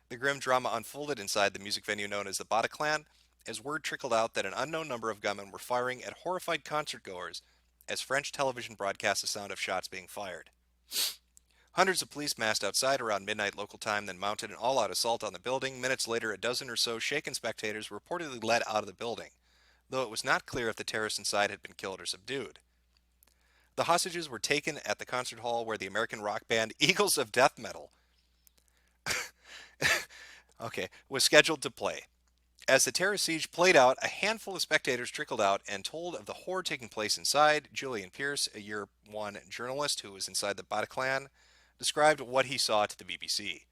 The grim drama unfolded inside the music venue known as the Bataclan as word trickled out that an unknown number of gunmen were firing at horrified concertgoers as French television broadcast the sound of shots being fired. Hundreds of police massed outside around midnight local time, then mounted an all-out assault on the building. Minutes later, a dozen or so shaken spectators were reportedly led out of the building, though it was not clear if the terrorists inside had been killed or subdued. The hostages were taken at the concert hall where the American rock band Eagles of Death Metal was scheduled to play. As the terror siege played out, a handful of spectators trickled out and told of the horror taking place inside. Julian Pierce, a Year One journalist who was inside the Bataclan, described what he saw to the BBC.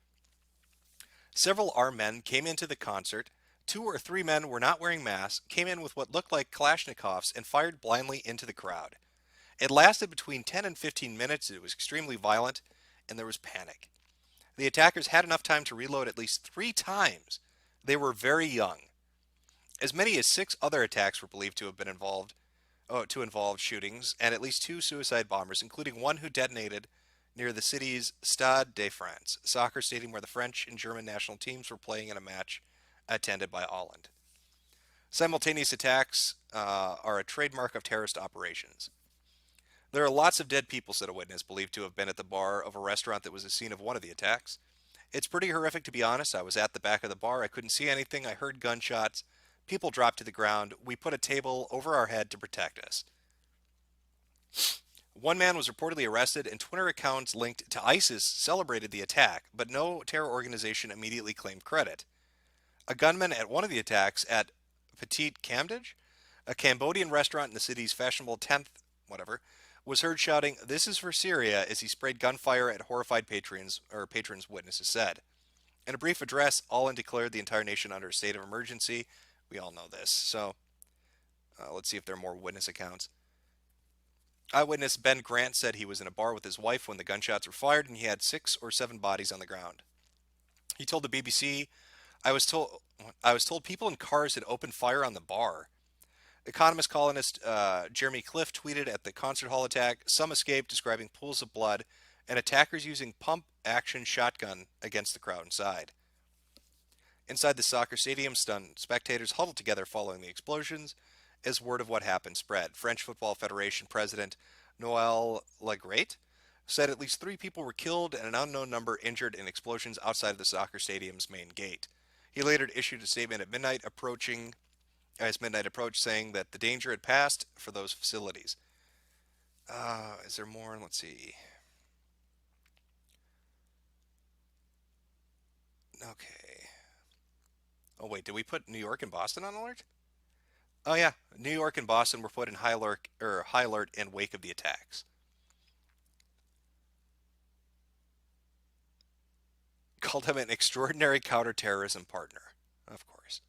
Several armed men came into the concert. 2 or 3 men were not wearing masks, came in with what looked like Kalashnikovs, and fired blindly into the crowd. It lasted between 10 and 15 minutes. It was extremely violent, and there was panic. The attackers had enough time to reload at least 3 times. They were very young. As many as 6 other attacks were believed to have been involve shootings, and at least 2 suicide bombers, including one who detonated near the city's Stade de France, soccer stadium where the French and German national teams were playing in a match attended by Hollande. Simultaneous attacks are a trademark of terrorist operations. There are lots of dead people, said a witness, believed to have been at the bar of a restaurant that was the scene of one of the attacks. It's pretty horrific, to be honest. I was at the back of the bar. I couldn't see anything. I heard gunshots. People dropped to the ground. We put a table over our head to protect us. One man was reportedly arrested, and Twitter accounts linked to ISIS celebrated the attack, but no terror organization immediately claimed credit. A gunman at one of the attacks at Petit Camdage, a Cambodian restaurant in the city's fashionable 10th, was heard shouting, "This is for Syria," as he sprayed gunfire at horrified patrons, witnesses said. In a brief address, Hollande declared the entire nation under a state of emergency. We all know this, so let's see if there are more witness accounts. Eyewitness Ben Grant said he was in a bar with his wife when the gunshots were fired and he had 6 or 7 bodies on the ground. He told the BBC, I was told I was told people in cars had opened fire on the bar. Economist columnist Jeremy Cliff tweeted at the concert hall attack. Some escaped, describing pools of blood and attackers using pump-action shotgun against the crowd inside. Inside the soccer stadium, stunned spectators huddled together following the explosions as word of what happened spread. French Football Federation President Noël Legrate said at least 3 people were killed and an unknown number injured in explosions outside of the soccer stadium's main gate. He later issued a statement at midnight as midnight approached, saying that the danger had passed for those facilities. Is there more? Let's see. Okay. Oh wait, did we put New York and Boston on alert? Oh yeah, New York and Boston were put in high alert in wake of the attacks. Called him an extraordinary counterterrorism partner, of course.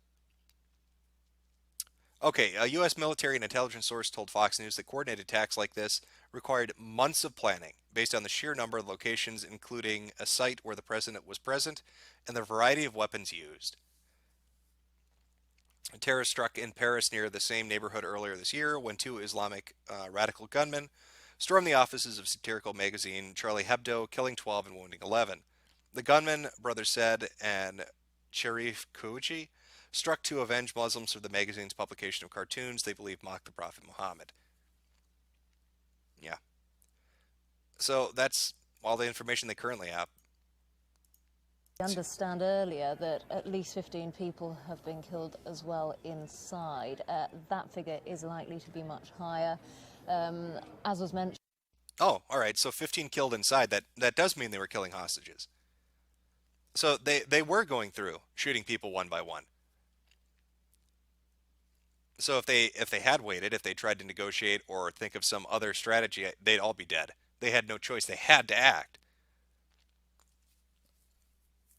Okay, a U.S. military and intelligence source told Fox News that coordinated attacks like this required months of planning based on the sheer number of locations, including a site where the president was present and the variety of weapons used. A terrorist struck in Paris near the same neighborhood earlier this year when 2 Islamic radical gunmen stormed the offices of satirical magazine Charlie Hebdo, killing 12 and wounding 11. The gunmen, brothers said, and Sharif Kouji, struck to avenge Muslims for the magazine's publication of cartoons they believe mocked the Prophet Muhammad. Yeah. So that's all the information they currently have. I understand earlier that at least 15 people have been killed as well inside. That figure is likely to be much higher. As was mentioned. Oh, all right. So 15 killed inside. That does mean they were killing hostages. So they were going through shooting people one by one. So if they had waited, if they tried to negotiate or think of some other strategy, they'd all be dead. They had no choice. They had to act.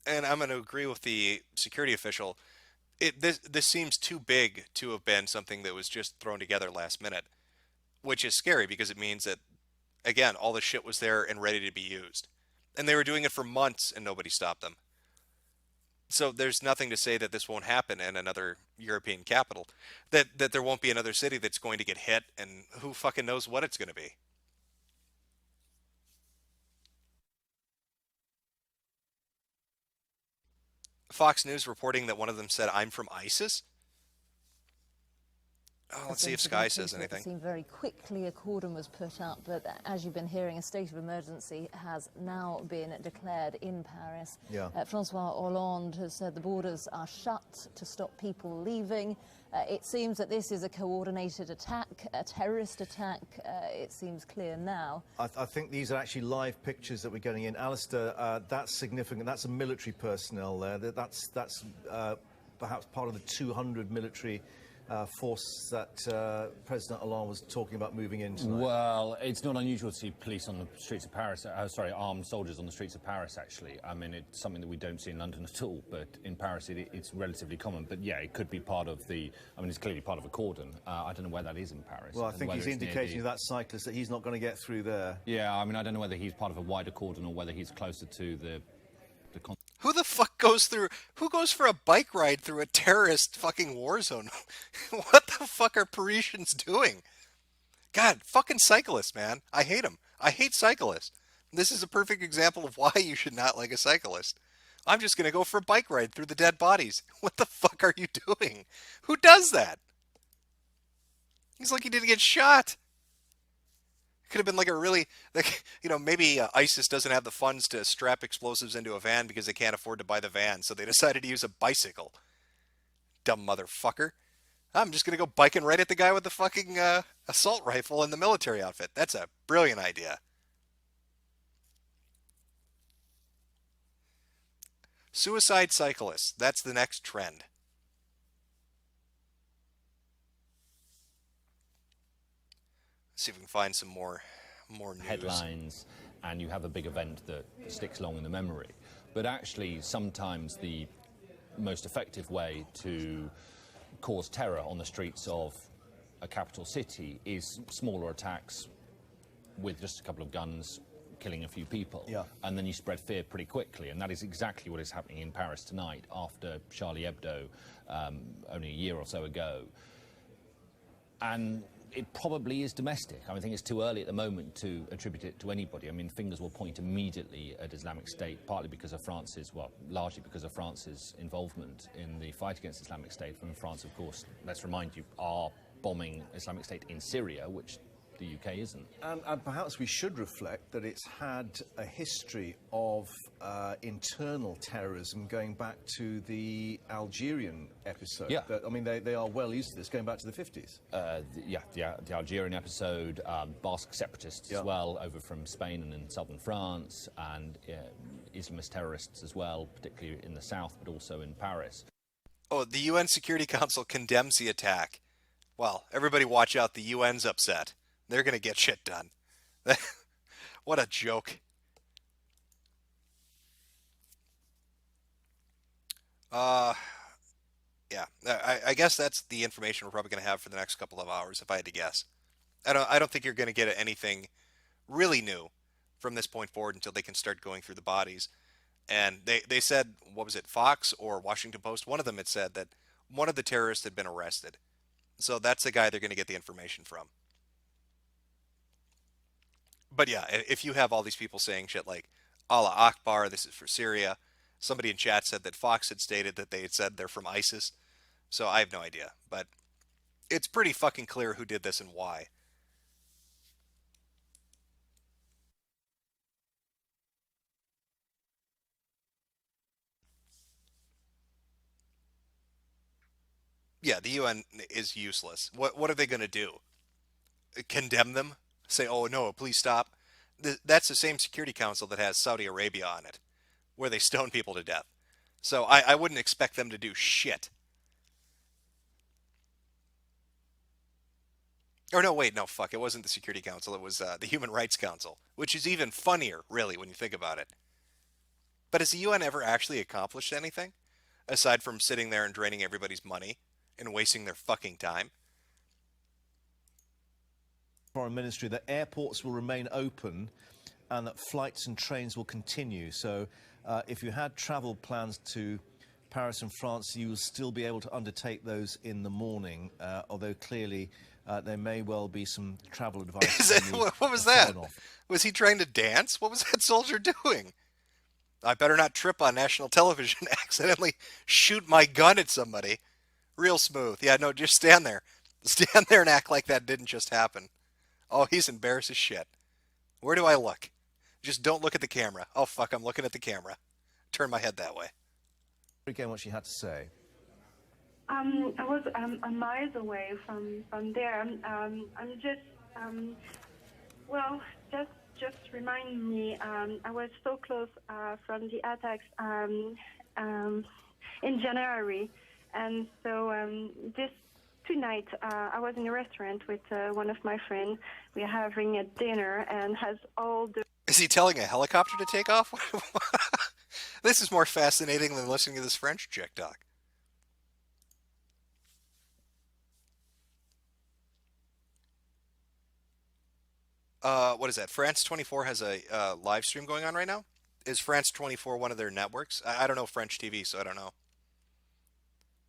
And I'm going to agree with the security official. This seems too big to have been something that was just thrown together last minute, which is scary because it means that, again, all the shit was there and ready to be used. And they were doing it for months and nobody stopped them. So there's nothing to say that this won't happen in another European capital, that there won't be another city that's going to get hit, and who fucking knows what it's going to be. Fox News reporting that one of them said, "I'm from ISIS." Oh, let's see if Sky says anything. It seemed very quickly a cordon was put up, but as you've been hearing, a state of emergency has now been declared in Paris. Yeah. Francois Hollande has said the borders are shut to stop people leaving. It seems that this is a coordinated attack, a terrorist attack. It seems clear now. I think these are actually live pictures that we're getting in. Alistair, that's significant. That's a military personnel there. That's perhaps part of the 200 military force that President Hollande was talking about moving in tonight. Well, it's not unusual to see police on the streets of Paris, armed soldiers on the streets of Paris, actually. I mean, it's something that we don't see in London at all, but in Paris it's relatively common. But yeah, it could be part of it's clearly part of a cordon. I don't know where that is in Paris. Well, I think he's indicating to that cyclist that he's not going to get through there. Yeah, I mean, I don't know whether he's part of a wider cordon or whether he's closer to the Who the fuck goes for a bike ride through a terrorist fucking war zone? What the fuck are Parisians doing? God, fucking cyclists, man. I hate them. I hate cyclists. This is a perfect example of why you should not like a cyclist. I'm just going to go for a bike ride through the dead bodies. What the fuck are you doing? Who does that? He's lucky he didn't get shot. Could have been like a really, maybe ISIS doesn't have the funds to strap explosives into a van because they can't afford to buy the van, so they decided to use a bicycle. Dumb motherfucker. I'm just going to go biking right at the guy with the fucking assault rifle and the military outfit. That's a brilliant idea. Suicide cyclists. That's the next trend. See if we can find some more news. Headlines, and you have a big event that sticks long in the memory. But actually, sometimes the most effective way to cause terror on the streets of a capital city is smaller attacks with just a couple of guns, killing a few people, Yeah. and then you spread fear pretty quickly, and that is exactly what is happening in Paris tonight after Charlie Hebdo only a year or so ago. And it probably is domestic. I think it's too early at the moment to attribute it to anybody. I mean, fingers will point immediately at Islamic State, partly because of France's, well, largely because of France's involvement in the fight against Islamic State. From France, of course, let's remind you, are bombing Islamic State in Syria, which the UK isn't. And perhaps we should reflect that it's had a history of internal terrorism going back to the Algerian episode. Yeah. I mean, they are well used to this, going back to the 50s. The Algerian episode, Basque separatists as well, over from Spain and in southern France, and Islamist terrorists as well, particularly in the south, but also in Paris. Oh, the UN Security Council condemns the attack. Well, everybody watch out, the UN's upset. They're going to get shit done. What a joke. Yeah, I guess that's the information we're probably going to have for the next couple of hours, if I had to guess. I don't think you're going to get anything really new from this point forward until they can start going through the bodies. And they said, what was it, Fox or Washington Post? One of them had said that one of the terrorists had been arrested. So that's the guy they're going to get the information from. But yeah, if you have all these people saying shit like, Allah Akbar, this is for Syria. Somebody in chat said that Fox had stated that they had said they're from ISIS. So I have no idea. But it's pretty fucking clear who did this and why. Yeah, the UN is useless. What are they going to do? Condemn them? Say, oh no, please stop? That's the same Security Council that has Saudi Arabia on it, where they stone people to death. So I wouldn't expect them to do shit. Or no, wait, no, fuck, it wasn't the Security Council, it was the Human Rights Council, which is even funnier, really, when you think about it. But has the UN ever actually accomplished anything? Aside from sitting there and draining everybody's money and wasting their fucking time? Foreign Ministry that airports will remain open and that flights and trains will continue. So if you had travel plans to Paris and France, you will still be able to undertake those in the morning, although clearly there may well be some travel advice. What was that? Was he trying to dance? What was that soldier doing? I better not trip on national television and accidentally shoot my gun at somebody. Real smooth. Yeah, no, just stand there. Stand there and act like that didn't just happen. Oh, he's embarrassed as shit. Where do I look? Just don't look at the camera. Oh, fuck, I'm looking at the camera. Turn my head that way. Again, what she had to say. I was miles away from there. I'm just, well, just remind me, I was so close from the attacks in January. And so this tonight, I was in a restaurant with one of my friends. We're having a dinner and has all the... Is he telling a helicopter to take off? This is more fascinating than listening to this French chick talk. What is that? France 24 has a live stream going on right now? Is France 24 one of their networks? I don't know French TV, so I don't know.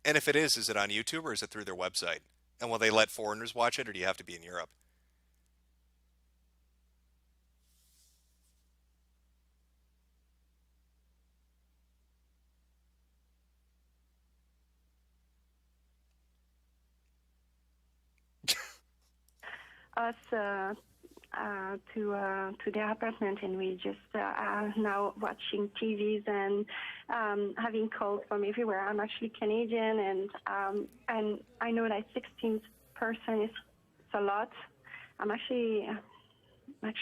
And if it is it on YouTube or is it through their website? And will they let foreigners watch it, or do you have to be in Europe? us to their apartment, and we just are now watching TVs and having calls from everywhere. I'm actually Canadian, and I know that 16 person is a lot. I'm actually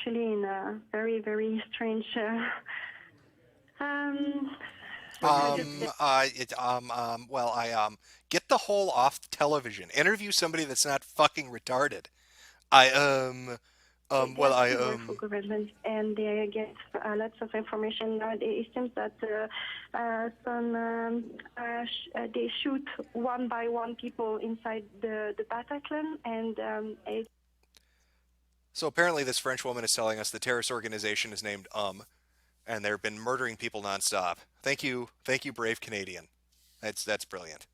in a very, very strange. Get the whole off television. Interview somebody that's not fucking retarded. For government, and they get lots of information. It seems that they shoot one by one people inside the Bataclan, and So apparently this French woman is telling us the terrorist organization is named and they've been murdering people nonstop. Thank you, brave Canadian. That's brilliant.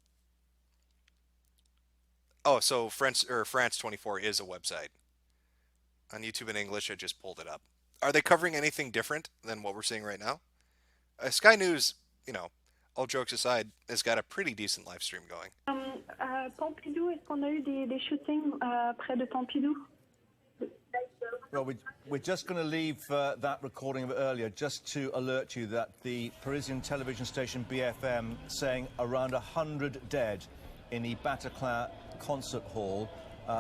Oh, so France 24 is a website on YouTube in English. I just pulled it up. Are they covering anything different than what we're seeing right now? Sky News, all jokes aside, has got a pretty decent live stream going. Pompidou, est-ce qu'on a eu des shootings près de Pompidou? Well, we're just going to leave that recording of it earlier just to alert you that the Parisian television station BFM saying around 100 dead in the Bataclan concert hall.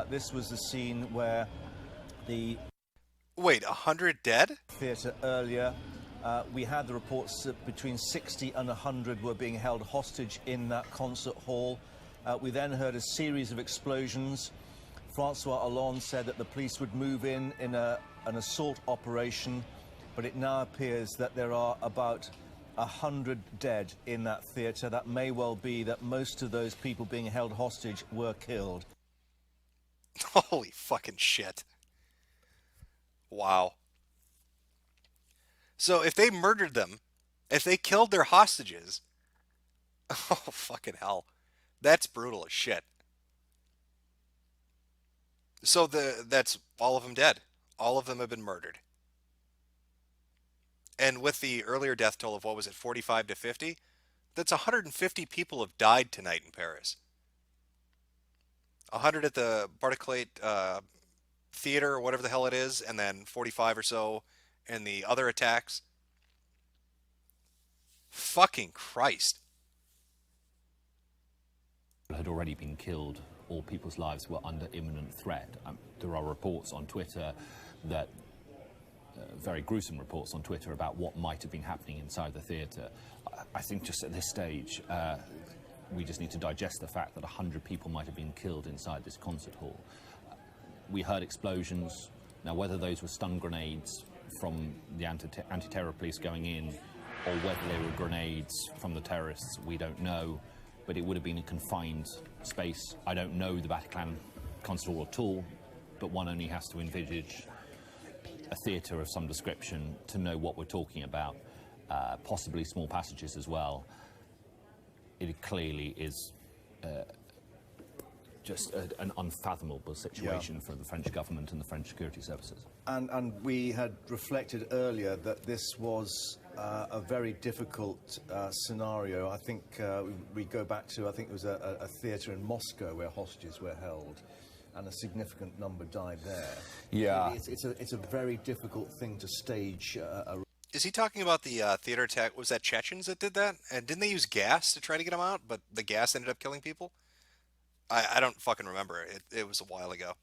This was the scene where the... Wait, 100 dead? Theatre earlier. We had the reports that between 60 and 100 were being held hostage in that concert hall. We then heard a series of explosions. Francois Hollande said that the police would move in an assault operation, but it now appears that there are about 100 dead in that theatre. That may well be that most of those people being held hostage were killed. Holy fucking shit. Wow. So if they murdered them, if they killed their hostages, oh fucking hell. That's brutal as shit. So that's all of them dead. All of them have been murdered. And with the earlier death toll of, what was it, 45 to 50? That's 150 people have died tonight in Paris. 100 at the Barclay Theater, or whatever the hell it is, and then 45 or so in the other attacks. Fucking Christ. Had already been killed. All people's lives were under imminent threat. There are reports on Twitter that, very gruesome reports on Twitter about what might have been happening inside the theatre. I think just at this stage, we just need to digest the fact that 100 people might have been killed inside this concert hall. We heard explosions. Now, whether those were stun grenades from the anti-terror police going in, or whether they were grenades from the terrorists, we don't know. But it would have been a confined space. I don't know the Bataclan concert hall at all, but one only has to envisage a theatre of some description to know what we're talking about, possibly small passages as well. It clearly is just an unfathomable situation for the French government and the French security services. And we had reflected earlier that this was a very difficult scenario. I think we go back to, I think it was a theatre in Moscow where hostages were held, and a significant number died there. Yeah. It's a very difficult thing to stage. Is he talking about the theater attack? Was that Chechens that did that? And didn't they use gas to try to get them out, but the gas ended up killing people? I don't fucking remember. It was a while ago.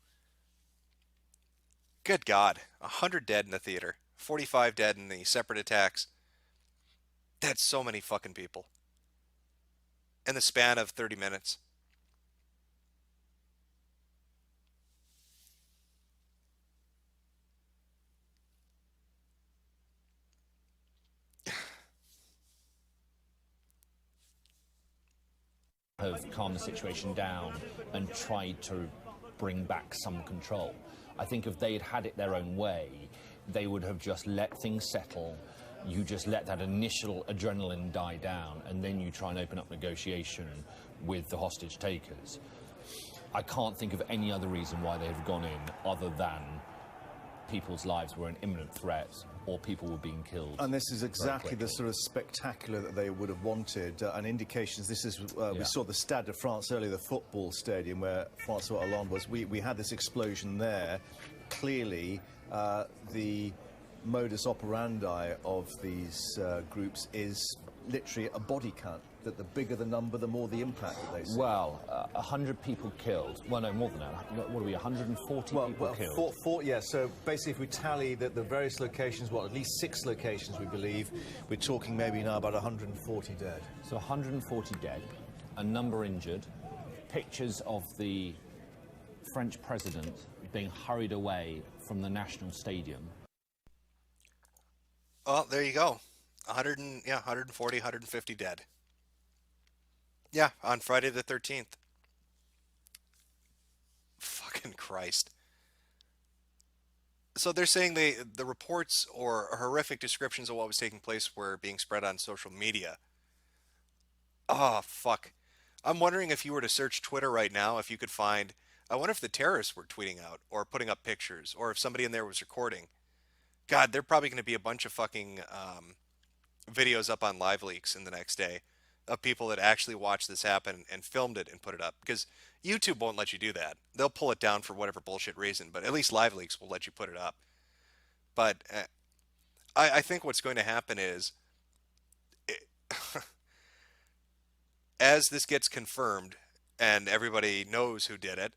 Good God. 100 dead in the theater. 45 dead in the separate attacks. That's so many fucking people. In the span of 30 minutes. Have calmed the situation down and tried to bring back some control. I think if they had had it their own way, they would have just let things settle. You just let that initial adrenaline die down, and then you try and open up negotiation with the hostage takers. I can't think of any other reason why they have gone in other than people's lives were an imminent threat or people were being killed. And this is exactly the sort of spectacular that they would have wanted, and indications. This is, we saw the Stade de France earlier, the football stadium where Francois Hollande was. We had this explosion there. Clearly, the modus operandi of these groups is literally a body count, that the bigger the number, the more the impact that they see. Well, 100 people killed. Well, no, more than that. What are we, 140 people killed? Yeah, so basically if we tally the various locations, at least 6 locations we believe, we're talking maybe now about 140 dead. So 140 dead, a number injured, pictures of the French president being hurried away from the National Stadium. Well, there you go. 140, 150 dead. Yeah, on Friday the 13th. Fucking Christ. So they're saying the reports or horrific descriptions of what was taking place were being spread on social media. Oh, fuck. I'm wondering if you were to search Twitter right now, if you could find. I wonder if the terrorists were tweeting out or putting up pictures or if somebody in there was recording. God, they're probably going to be a bunch of fucking videos up on Live Leaks in the next day of people that actually watched this happen and filmed it and put it up. Because YouTube won't let you do that. They'll pull it down for whatever bullshit reason, but at least Live Leaks will let you put it up. But I think what's going to happen is, it, as this gets confirmed and everybody knows who did it,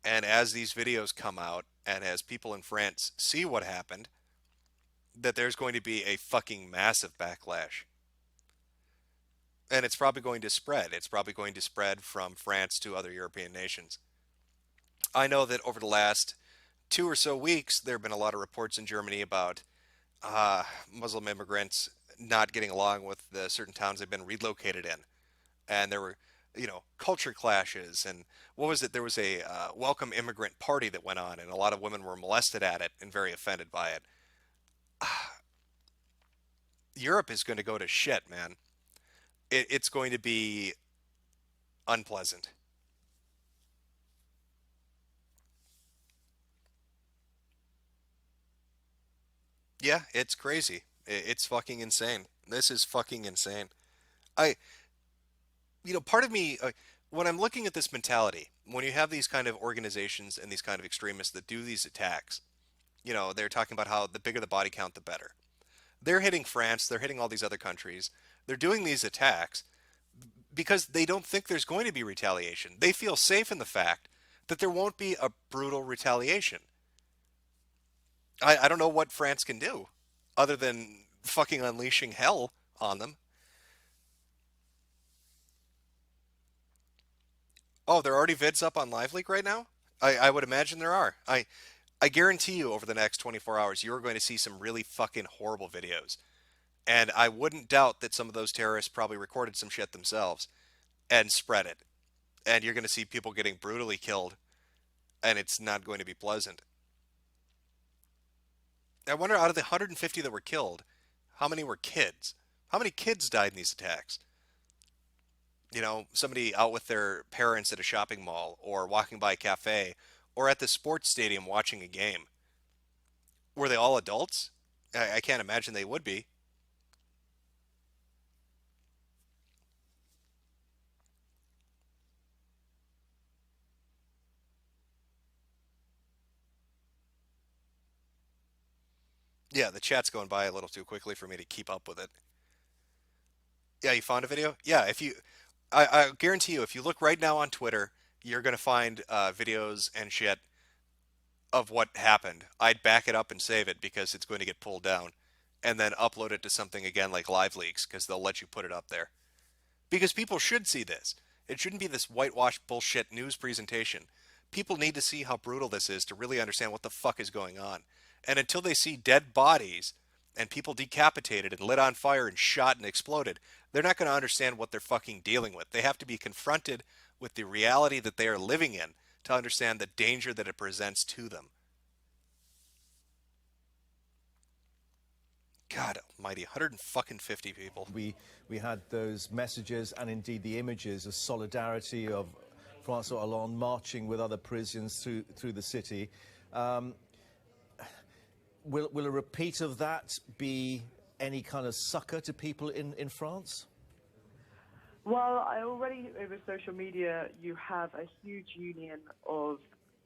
and as these videos come out, and as people in France see what happened, that there's going to be a fucking massive backlash. And it's probably going to spread. It's probably going to spread from France to other European nations. I know that over the last 2 or so weeks, there have been a lot of reports in Germany about Muslim immigrants not getting along with the certain towns they've been relocated in. And there were, culture clashes. And what was it? There was a welcome immigrant party that went on, and a lot of women were molested at it and very offended by it. Europe is going to go to shit, man. It's going to be unpleasant. Yeah, it's crazy. It's fucking insane. This is fucking insane. I, part of me, when I'm looking at this mentality, when you have these kind of organizations and these kind of extremists that do these attacks, they're talking about how the bigger the body count, the better. They're hitting France, they're hitting all these other countries. They're doing these attacks because they don't think there's going to be retaliation. They feel safe in the fact that there won't be a brutal retaliation. I don't know what France can do other than fucking unleashing hell on them. Oh, there are already vids up on LiveLeak right now? I would imagine there are. I guarantee you over the next 24 hours, you're going to see some really fucking horrible videos. And I wouldn't doubt that some of those terrorists probably recorded some shit themselves and spread it. And you're going to see people getting brutally killed, and it's not going to be pleasant. I wonder, out of the 150 that were killed, how many were kids? How many kids died in these attacks? Somebody out with their parents at a shopping mall or walking by a cafe or at the sports stadium watching a game. Were they all adults? I can't imagine they would be. Yeah, the chat's going by a little too quickly for me to keep up with it. Yeah, you found a video? Yeah, I guarantee you, if you look right now on Twitter, you're going to find videos and shit of what happened. I'd back it up and save it because it's going to get pulled down, and then upload it to something again like LiveLeaks because they'll let you put it up there. Because people should see this. It shouldn't be this whitewashed bullshit news presentation. People need to see how brutal this is to really understand what the fuck is going on. And until they see dead bodies and people decapitated and lit on fire and shot and exploded, they're not going to understand what they're fucking dealing with. They have to be confronted with the reality that they are living in to understand the danger that it presents to them. God almighty, 150 people. We had those messages and indeed the images of solidarity of François Hollande marching with other Parisians through the city. Will a repeat of that be any kind of succor to people in France? Well, I already, over social media, you have a huge union of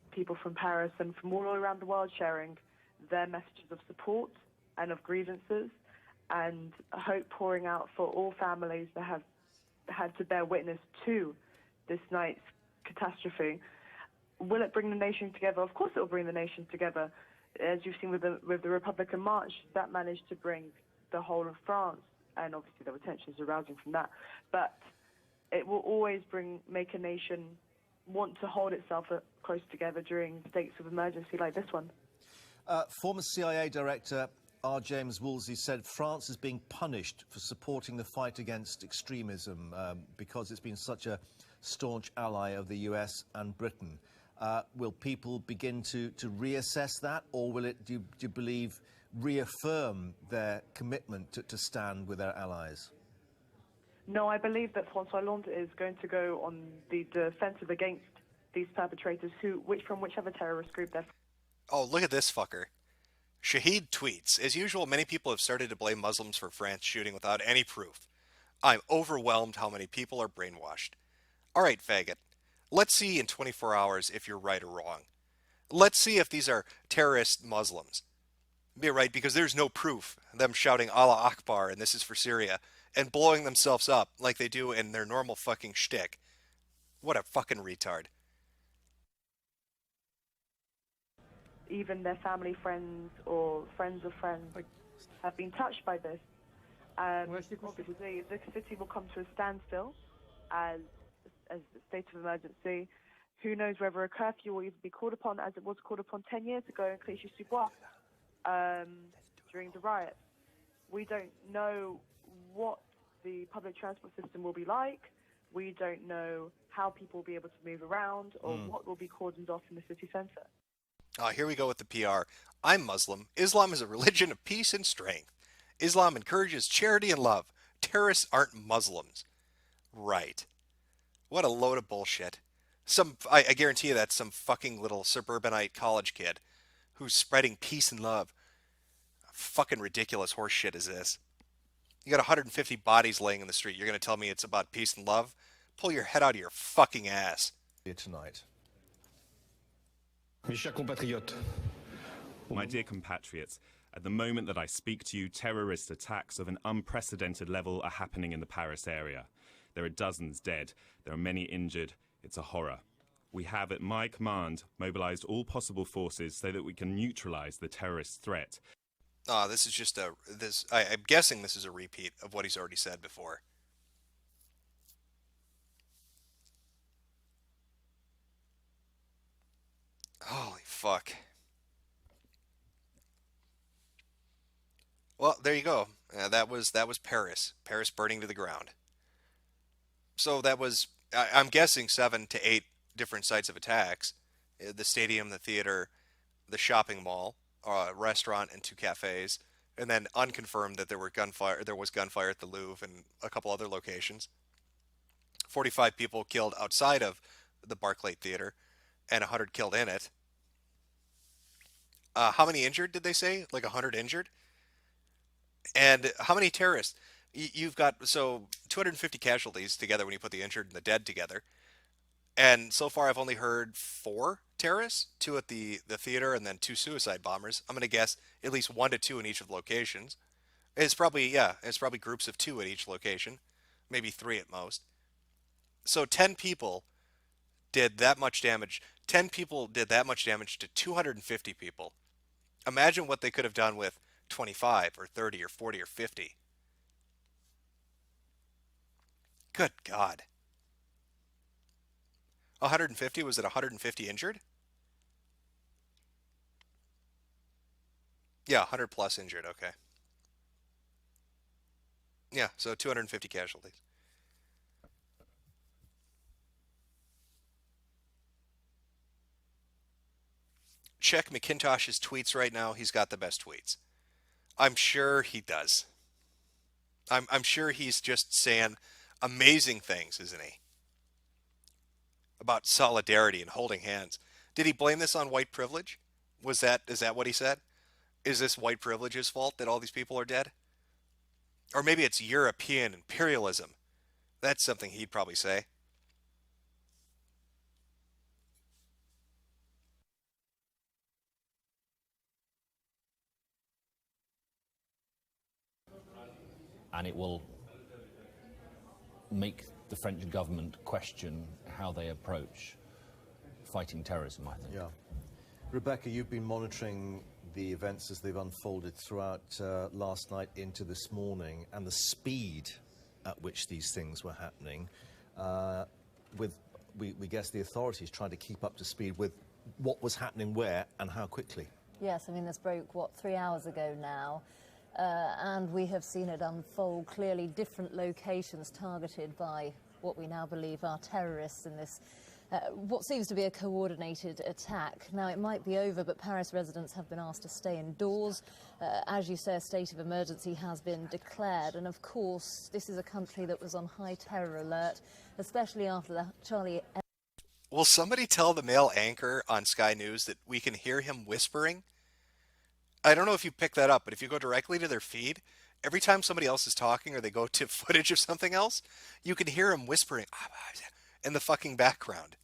people from Paris and from all around the world sharing their messages of support and of grievances and hope pouring out for all families that have had to bear witness to this night's catastrophe. Will it bring the nation together? Of course it will bring the nation together. As you've seen with the Republican March, that managed to bring the whole of France, and obviously there were tensions arising from that. But it will always make a nation want to hold itself close together during states of emergency like this one. Former CIA Director R. James Woolsey said France is being punished for supporting the fight against extremism because it's been such a staunch ally of the US and Britain. Will people begin to reassess that, or will it, do you believe, reaffirm their commitment to stand with their allies? No, I believe that François Hollande is going to go on the defensive against these perpetrators, from whichever terrorist group they're from. Oh, look at this fucker. Shahid tweets, as usual, many people have started to blame Muslims for France shooting without any proof. I'm overwhelmed how many people are brainwashed. All right, faggot. Let's see in 24 hours if you're right or wrong. Let's see if these are terrorist Muslims. Be right, because there's no proof. Them shouting Allah Akbar and this is for Syria and blowing themselves up like they do in their normal fucking shtick. What a fucking retard. Even their family, friends, or friends of friends have been touched by this. Obviously, the city will come to a standstill as a state of emergency. Who knows whether a curfew will even be called upon, as it was called upon 10 years ago in Clichy-sous-Bois during the riots. We don't know what the public transport system will be like. We don't know how people will be able to move around or what will be cordoned off in the city centre. Here we go with the PR. I'm Muslim. Islam is a religion of peace and strength. Islam encourages charity and love. Terrorists aren't Muslims. Right. What a load of bullshit. I guarantee you that's some fucking little suburbanite college kid who's spreading peace and love. Fucking ridiculous horse shit is this? You got 150 bodies laying in the street. You're going to tell me it's about peace and love? Pull your head out of your fucking ass. Here tonight. My dear compatriots, at the moment that I speak to you, terrorist attacks of an unprecedented level are happening in the Paris area. There are dozens dead. There are many injured. It's a horror. We have, at my command, mobilized all possible forces so that we can neutralize the terrorist threat. This is just I'm guessing this is a repeat of what he's already said before. Holy fuck. Well, there you go. That was Paris. Paris burning to the ground. So that was, I'm guessing, 7 to 8 different sites of attacks. The stadium, the theater, the shopping mall, restaurant, and 2 cafes. And then unconfirmed that there was gunfire at the Louvre and a couple other locations. 45 people killed outside of the Barclay Theater and 100 killed in it. How many injured did they say? Like 100 injured? And how many terrorists? You've got, 250 casualties together when you put the injured and the dead together. And so far I've only heard 4 terrorists, 2 at the theater and then 2 suicide bombers. I'm going to guess at least 1 to 2 in each of the locations. It's probably groups of 2 at each location. Maybe 3 at most. So 10 people did that much damage. 10 people did that much damage to 250 people. Imagine what they could have done with 25 or 30 or 40 or 50. Good God. 150? Was it 150 injured? Yeah, 100 plus injured. Okay. Yeah, so 250 casualties. Check McIntosh's tweets right now. He's got the best tweets. I'm sure he does. I'm sure he's just saying amazing things, isn't he? About solidarity and holding hands. Did he blame this on white privilege? Is that what he said? Is this white privilege's fault that all these people are dead? Or maybe it's European imperialism. That's something he'd probably say. And it will make the French government question how they approach fighting terrorism, I think. Yeah. Rebecca, you've been monitoring the events as they've unfolded throughout last night into this morning, and the speed at which these things were happening, we guess the authorities trying to keep up to speed with what was happening where and how quickly. Yes, I mean, this broke, 3 hours ago now? And we have seen it unfold clearly, different locations targeted by what we now believe are terrorists in this what seems to be a coordinated attack. Now, it might be over, but Paris residents have been asked to stay indoors. As you say, a state of emergency has been declared. And of course, this is a country that was on high terror alert, especially after the Charlie... Will somebody tell the male anchor on Sky News that we can hear him whispering? I don't know if you pick that up, but if you go directly to their feed, every time somebody else is talking or they go to footage of something else, you can hear him whispering in the fucking background.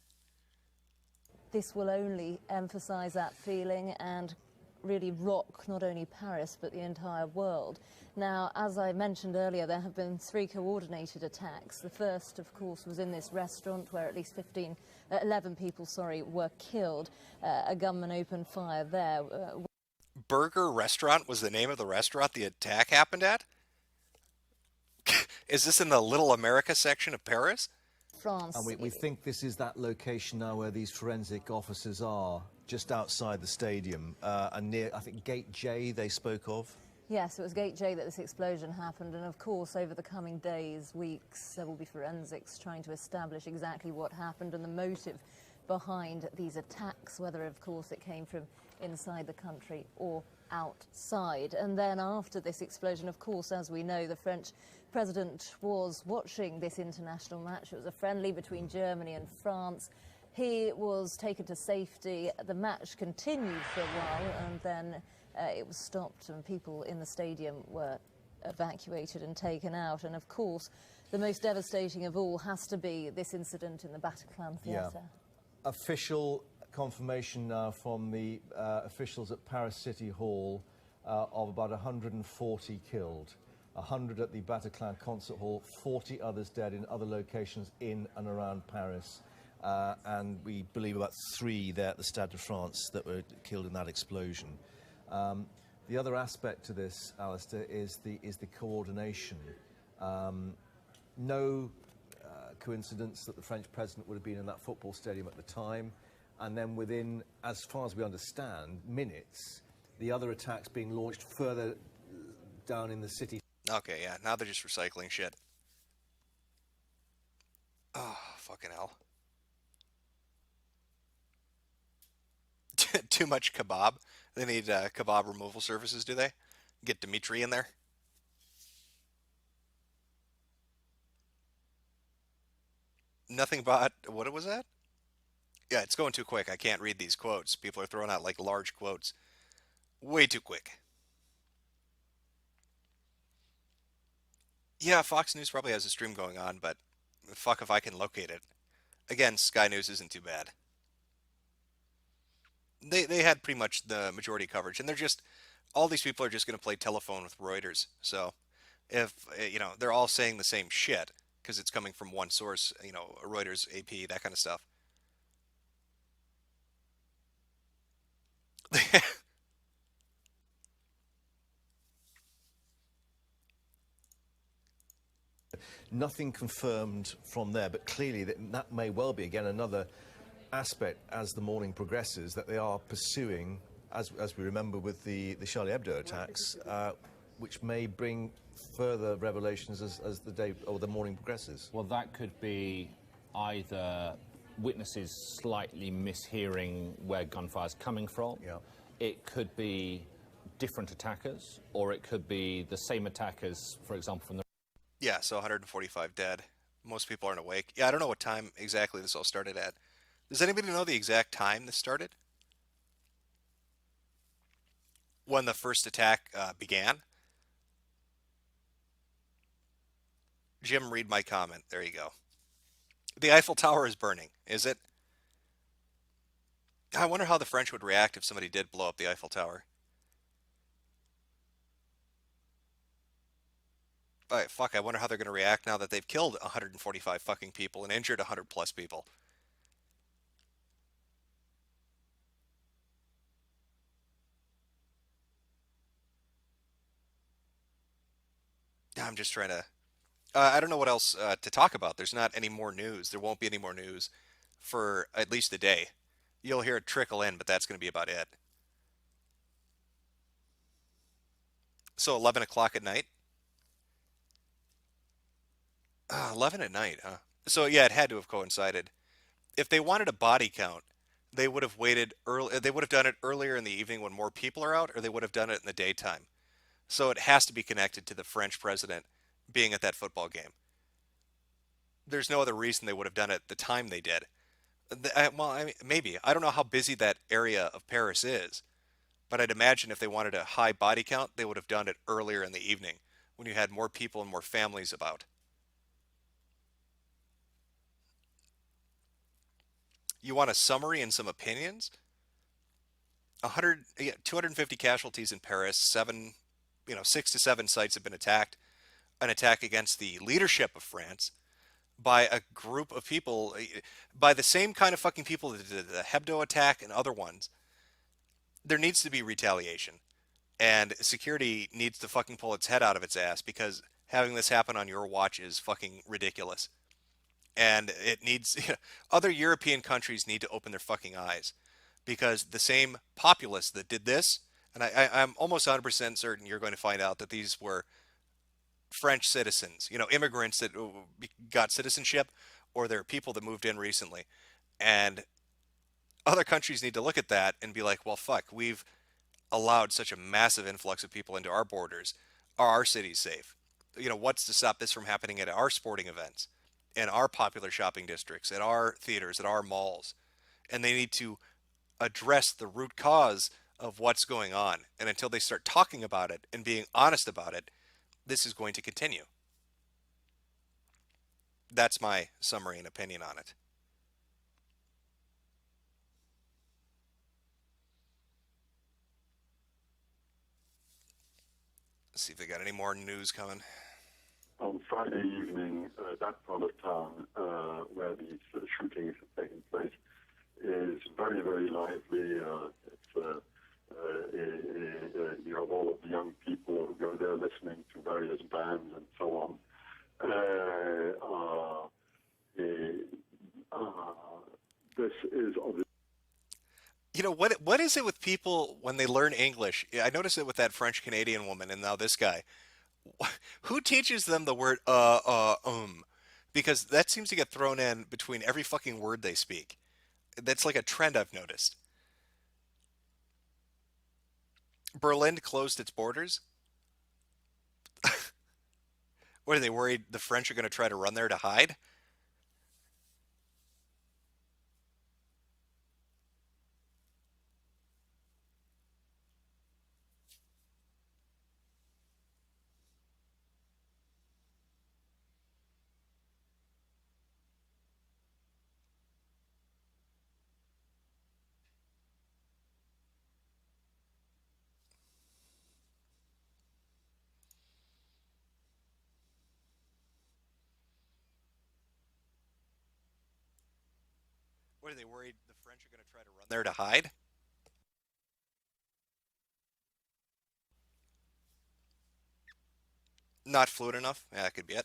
This will only emphasize that feeling and really rock not only Paris but the entire world. Now, as I mentioned earlier, there have been 3 coordinated attacks. The first, of course, was in this restaurant where at least 11 people were killed. A gunman opened fire there. Burger Restaurant was the name of the restaurant the attack happened at? Is this in the Little America section of Paris? France. And we think this is that location now where these forensic officers are, just outside the stadium, and near, I think, Gate J they spoke of. Yes, it was Gate J that this explosion happened, and of course over the coming days, weeks, there will be forensics trying to establish exactly what happened and the motive behind these attacks, whether of course it came from inside the country or outside. And then after this explosion, of course, as we know, the French president was watching this international match. It was a friendly between Germany and France. He was taken to safety. The match continued for a while, and then it was stopped and people in the stadium were evacuated and taken out. And of course, the most devastating of all has to be this incident in the Bataclan Theatre. Yeah. Official confirmation now from the officials at Paris City Hall of about 140 killed. 100 at the Bataclan Concert Hall, 40 others dead in other locations in and around Paris. And we believe about 3 there at the Stade de France that were killed in that explosion. The other aspect to this, Alistair, is the coordination. No coincidence that the French president would have been in that football stadium at the time, and then within, as far as we understand, minutes, the other attacks being launched further down in the city. Okay, yeah, now they're just recycling shit. Oh, fucking hell. Too much kebab. They need kebab removal services, do they? Get Dimitri in there. Nothing but... What was that? Yeah, it's going too quick. I can't read these quotes. People are throwing out, like, large quotes. Way too quick. Yeah, Fox News probably has a stream going on, but fuck if I can locate it. Again, Sky News isn't too bad. They had pretty much the majority coverage, and they're just... All these people are just going to play telephone with Reuters. So, if, you know, they're all saying the same shit, because it's coming from one source, you know, Reuters, AP, that kind of stuff. Nothing confirmed from there, but clearly that may well be, again, another aspect as the morning progresses, that they are pursuing, as we remember with the Charlie Hebdo attacks, which may bring further revelations as the day or the morning progresses. Well, that could be either witnesses slightly mishearing where gunfire's coming from. Yeah. It could be different attackers, or it could be the same attackers, for example, from the... Yeah, so 145 dead. Most people aren't awake. Yeah, I don't know what time exactly this all started at. Does anybody know the exact time this started? When the first attack began? Jim, read my comment. There you go. The Eiffel Tower is burning, is it? I wonder how the French would react if somebody did blow up the Eiffel Tower. Alright, fuck, I wonder how they're going to react now that they've killed 145 fucking people and injured 100 plus people. I'm just trying to... I don't know what else to talk about. There's not any more news. There won't be any more news for at least a day. You'll hear it trickle in, but that's going to be about it. So 11 o'clock at night? 11 at night, huh? So yeah, it had to have coincided. If they wanted a body count, they would have waited early. They would have done it earlier in the evening when more people are out, or they would have done it in the daytime. So it has to be connected to the French president being at that football game. There's no other reason they would have done it the time they did. Well, I mean, maybe. I don't know how busy that area of Paris is, but I'd imagine if they wanted a high body count, they would have done it earlier in the evening when you had more people and more families about. You want a summary and some opinions? 100, yeah, 250 casualties in Paris, 6 to 7 sites have been attacked. An attack against the leadership of France by a group of people, by the same kind of fucking people that did the Hebdo attack and other ones. There needs to be retaliation. And security needs to fucking pull its head out of its ass because having this happen on your watch is fucking ridiculous. And it needs, other European countries need to open their fucking eyes because the same populace that did this, and I'm almost 100% certain you're going to find out that these were French citizens, immigrants that got citizenship, or they're people that moved in recently. And other countries need to look at that and be like, well, fuck, we've allowed such a massive influx of people into our borders. Are our cities safe? What's to stop this from happening at our sporting events, in our popular shopping districts, at our theaters, at our malls? And they need to address the root cause of what's going on. And until they start talking about it and being honest about it, this is going to continue. That's my summary and opinion on it. Let's see if they got any more news coming. On Friday evening, that part of town where these shootings have taken place is very, very lively. You have all of the young people who go there listening to various bands and so on. This is obviously. What is it with people when they learn English? I noticed it with that French Canadian woman and now this guy. Who teaches them the word Because that seems to get thrown in between every fucking word they speak. That's like a trend I've noticed. Berlin closed its borders. What, are they worried the French are going to try to run there to hide? What, are they worried the French are going to try to run there to hide? Not fluid enough? Yeah, that could be it.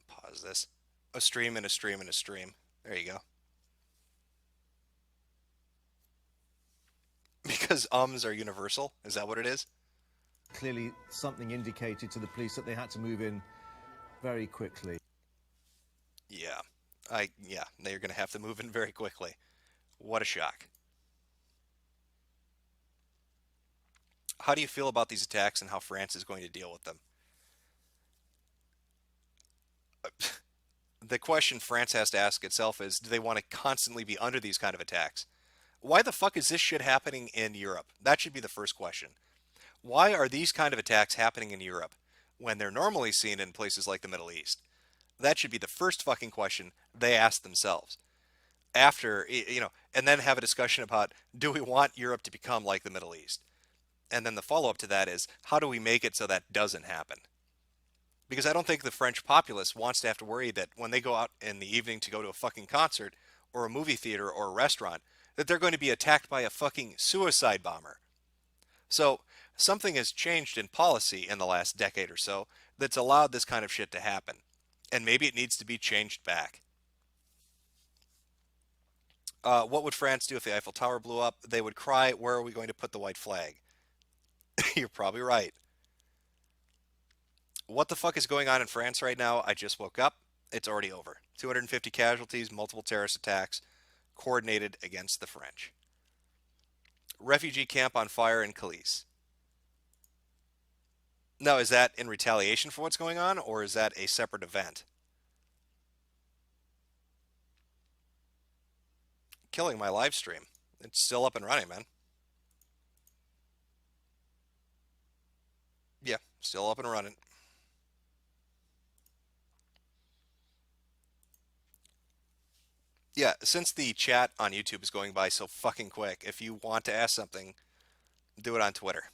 Pause this. A stream and a stream and a stream. There you go. Because ums are universal? Is that what it is? Clearly, something indicated to the police that they had to move in very quickly. Yeah. They're going to have to move in very quickly. What a shock. How do you feel about these attacks and how France is going to deal with them? The question France has to ask itself is, do they want to constantly be under these kind of attacks? Why the fuck is this shit happening in Europe? That should be the first question. Why are these kind of attacks happening in Europe when they're normally seen in places like the Middle East? That should be the first fucking question they ask themselves. After, and then have a discussion about, do we want Europe to become like the Middle East? And then the follow-up to that is, how do we make it so that doesn't happen? Because I don't think the French populace wants to have to worry that when they go out in the evening to go to a fucking concert or a movie theater or a restaurant, that they're going to be attacked by a fucking suicide bomber. So something has changed in policy in the last decade or so that's allowed this kind of shit to happen. And maybe it needs to be changed back. What would France do if the Eiffel Tower blew up? They would cry, where are we going to put the white flag? You're probably right. What the fuck is going on in France right now? I just woke up. It's already over. 250 casualties, multiple terrorist attacks. coordinated against the French. Refugee camp on fire in Calais. Now, is that in retaliation for what's going on, or is that a separate event? Killing my live stream. It's still up and running, man. Yeah, still up and running. Yeah, since the chat on YouTube is going by so fucking quick, if you want to ask something, do it on Twitter.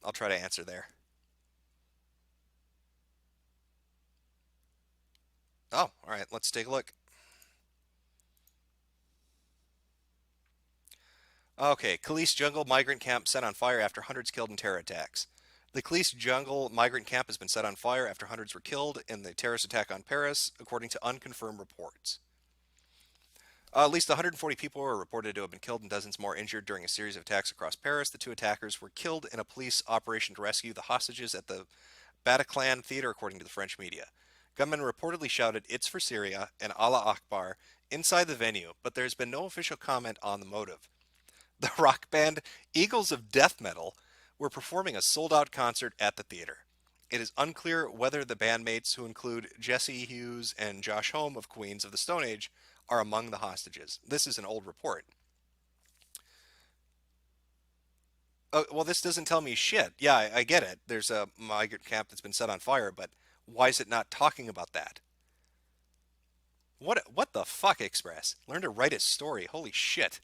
I'll try to answer there. Oh, all right, let's take a look. Okay, Calais jungle migrant camp set on fire after hundreds killed in terror attacks. The Calais jungle migrant camp has been set on fire after hundreds were killed in the terrorist attack on Paris, according to unconfirmed reports. At least 140 people were reported to have been killed and dozens more injured during a series of attacks across Paris. The two attackers were killed in a police operation to rescue the hostages at the Bataclan Theater, according to the French media. Gunmen reportedly shouted, "It's for Syria," and Allah Akbar inside the venue, but there's been no official comment on the motive. The rock band Eagles of Death Metal were performing a sold-out concert at the theater. It is unclear whether the bandmates, who include Jesse Hughes and Josh Homme of Queens of the Stone Age, are among the hostages. This is an old report. Oh, well, this doesn't tell me shit. Yeah, I get it. There's a migrant camp that's been set on fire, but why is it not talking about that? What the fuck, Express? Learn to write a story. Holy shit.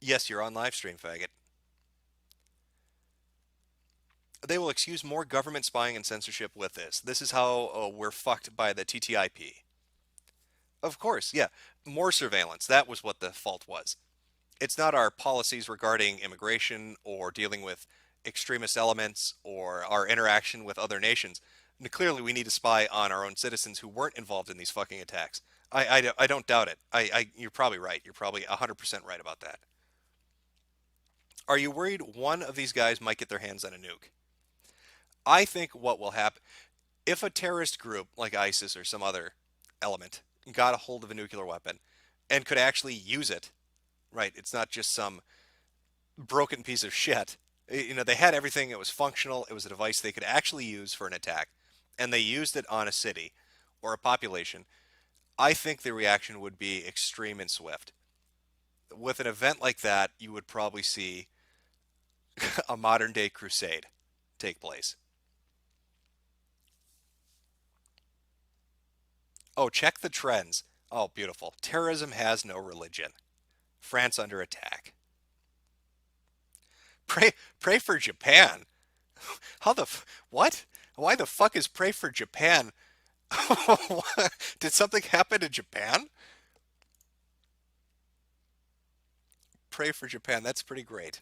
Yes, you're on live stream, faggot. They will excuse more government spying and censorship with this. This is how we're fucked by the TTIP. Of course, yeah. More surveillance. That was what the fault was. It's not our policies regarding immigration or dealing with extremist elements or our interaction with other nations. And clearly, we need to spy on our own citizens who weren't involved in these fucking attacks. I don't doubt it. You're probably right. You're probably 100% right about that. Are you worried one of these guys might get their hands on a nuke? I think what will happen, if a terrorist group like ISIS or some other element got a hold of a nuclear weapon and could actually use it, right? It's not just some broken piece of shit. You know, they had everything. It was functional. It was a device they could actually use for an attack, and they used it on a city or a population. I think the reaction would be extreme and swift. With an event like that, you would probably see a modern day crusade take place. Oh, check the trends. Oh, beautiful. Terrorism has no religion. France under attack. Pray for Japan. What? Why the fuck is pray for Japan? Did something happen to Japan? Pray for Japan. That's pretty great.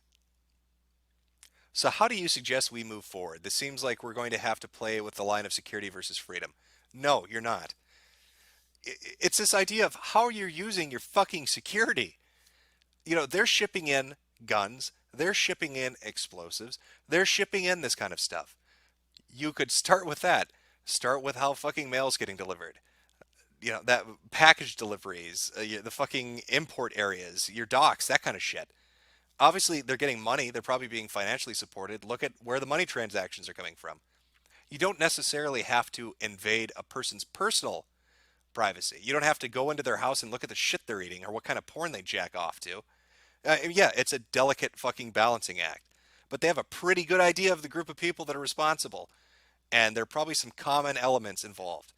So how do you suggest we move forward? This seems like we're going to have to play with the line of security versus freedom. No, you're not. It's this idea of how you're using your fucking security. You know, they're shipping in guns. They're shipping in explosives. They're shipping in this kind of stuff. You could start with that. Start with how fucking mail's getting delivered. You know, that package deliveries, the fucking import areas, your docks, that kind of shit. Obviously, they're getting money. They're probably being financially supported. Look at where the money transactions are coming from. You don't necessarily have to invade a person's personal privacy. You don't have to go into their house and look at the shit they're eating or what kind of porn they jack off to. Yeah, it's a delicate fucking balancing act. But they have a pretty good idea of the group of people that are responsible. And there are probably some common elements involved,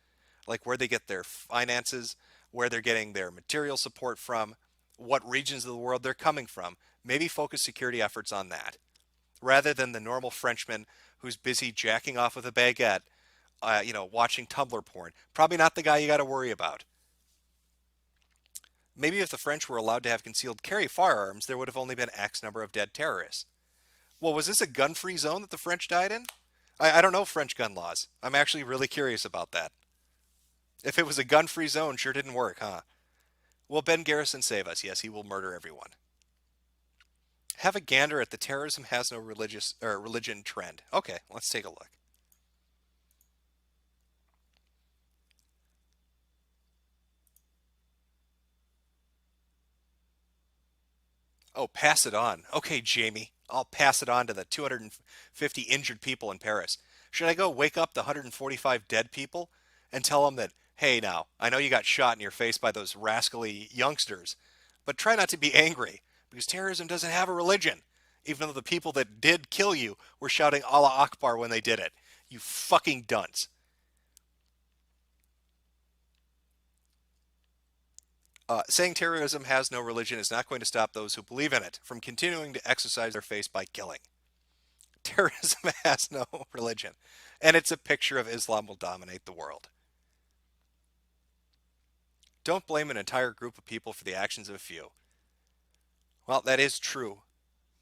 like where they get their finances, where they're getting their material support from, what regions of the world they're coming from. Maybe focus security efforts on that, rather than the normal Frenchman who's busy jacking off with a baguette, watching Tumblr porn. Probably not the guy you got to worry about. Maybe if the French were allowed to have concealed carry firearms, there would have only been X number of dead terrorists. Well, was this a gun-free zone that the French died in? I don't know French gun laws. I'm actually really curious about that. If it was a gun-free zone, sure didn't work, huh? Will Ben Garrison save us? Yes, he will murder everyone. Have a gander at the terrorism has no religion trend. Okay, let's take a look. Oh, pass it on. Okay, Jamie, I'll pass it on to the 250 injured people in Paris. Should I go wake up the 145 dead people and tell them that, hey, now, I know you got shot in your face by those rascally youngsters, but try not to be angry because terrorism doesn't have a religion, even though the people that did kill you were shouting Allah Akbar when they did it. You fucking dunce. Saying terrorism has no religion is not going to stop those who believe in it from continuing to exercise their faith by killing. Terrorism has no religion, and it's a picture of Islam will dominate the world. Don't blame an entire group of people for the actions of a few. Well, that is true.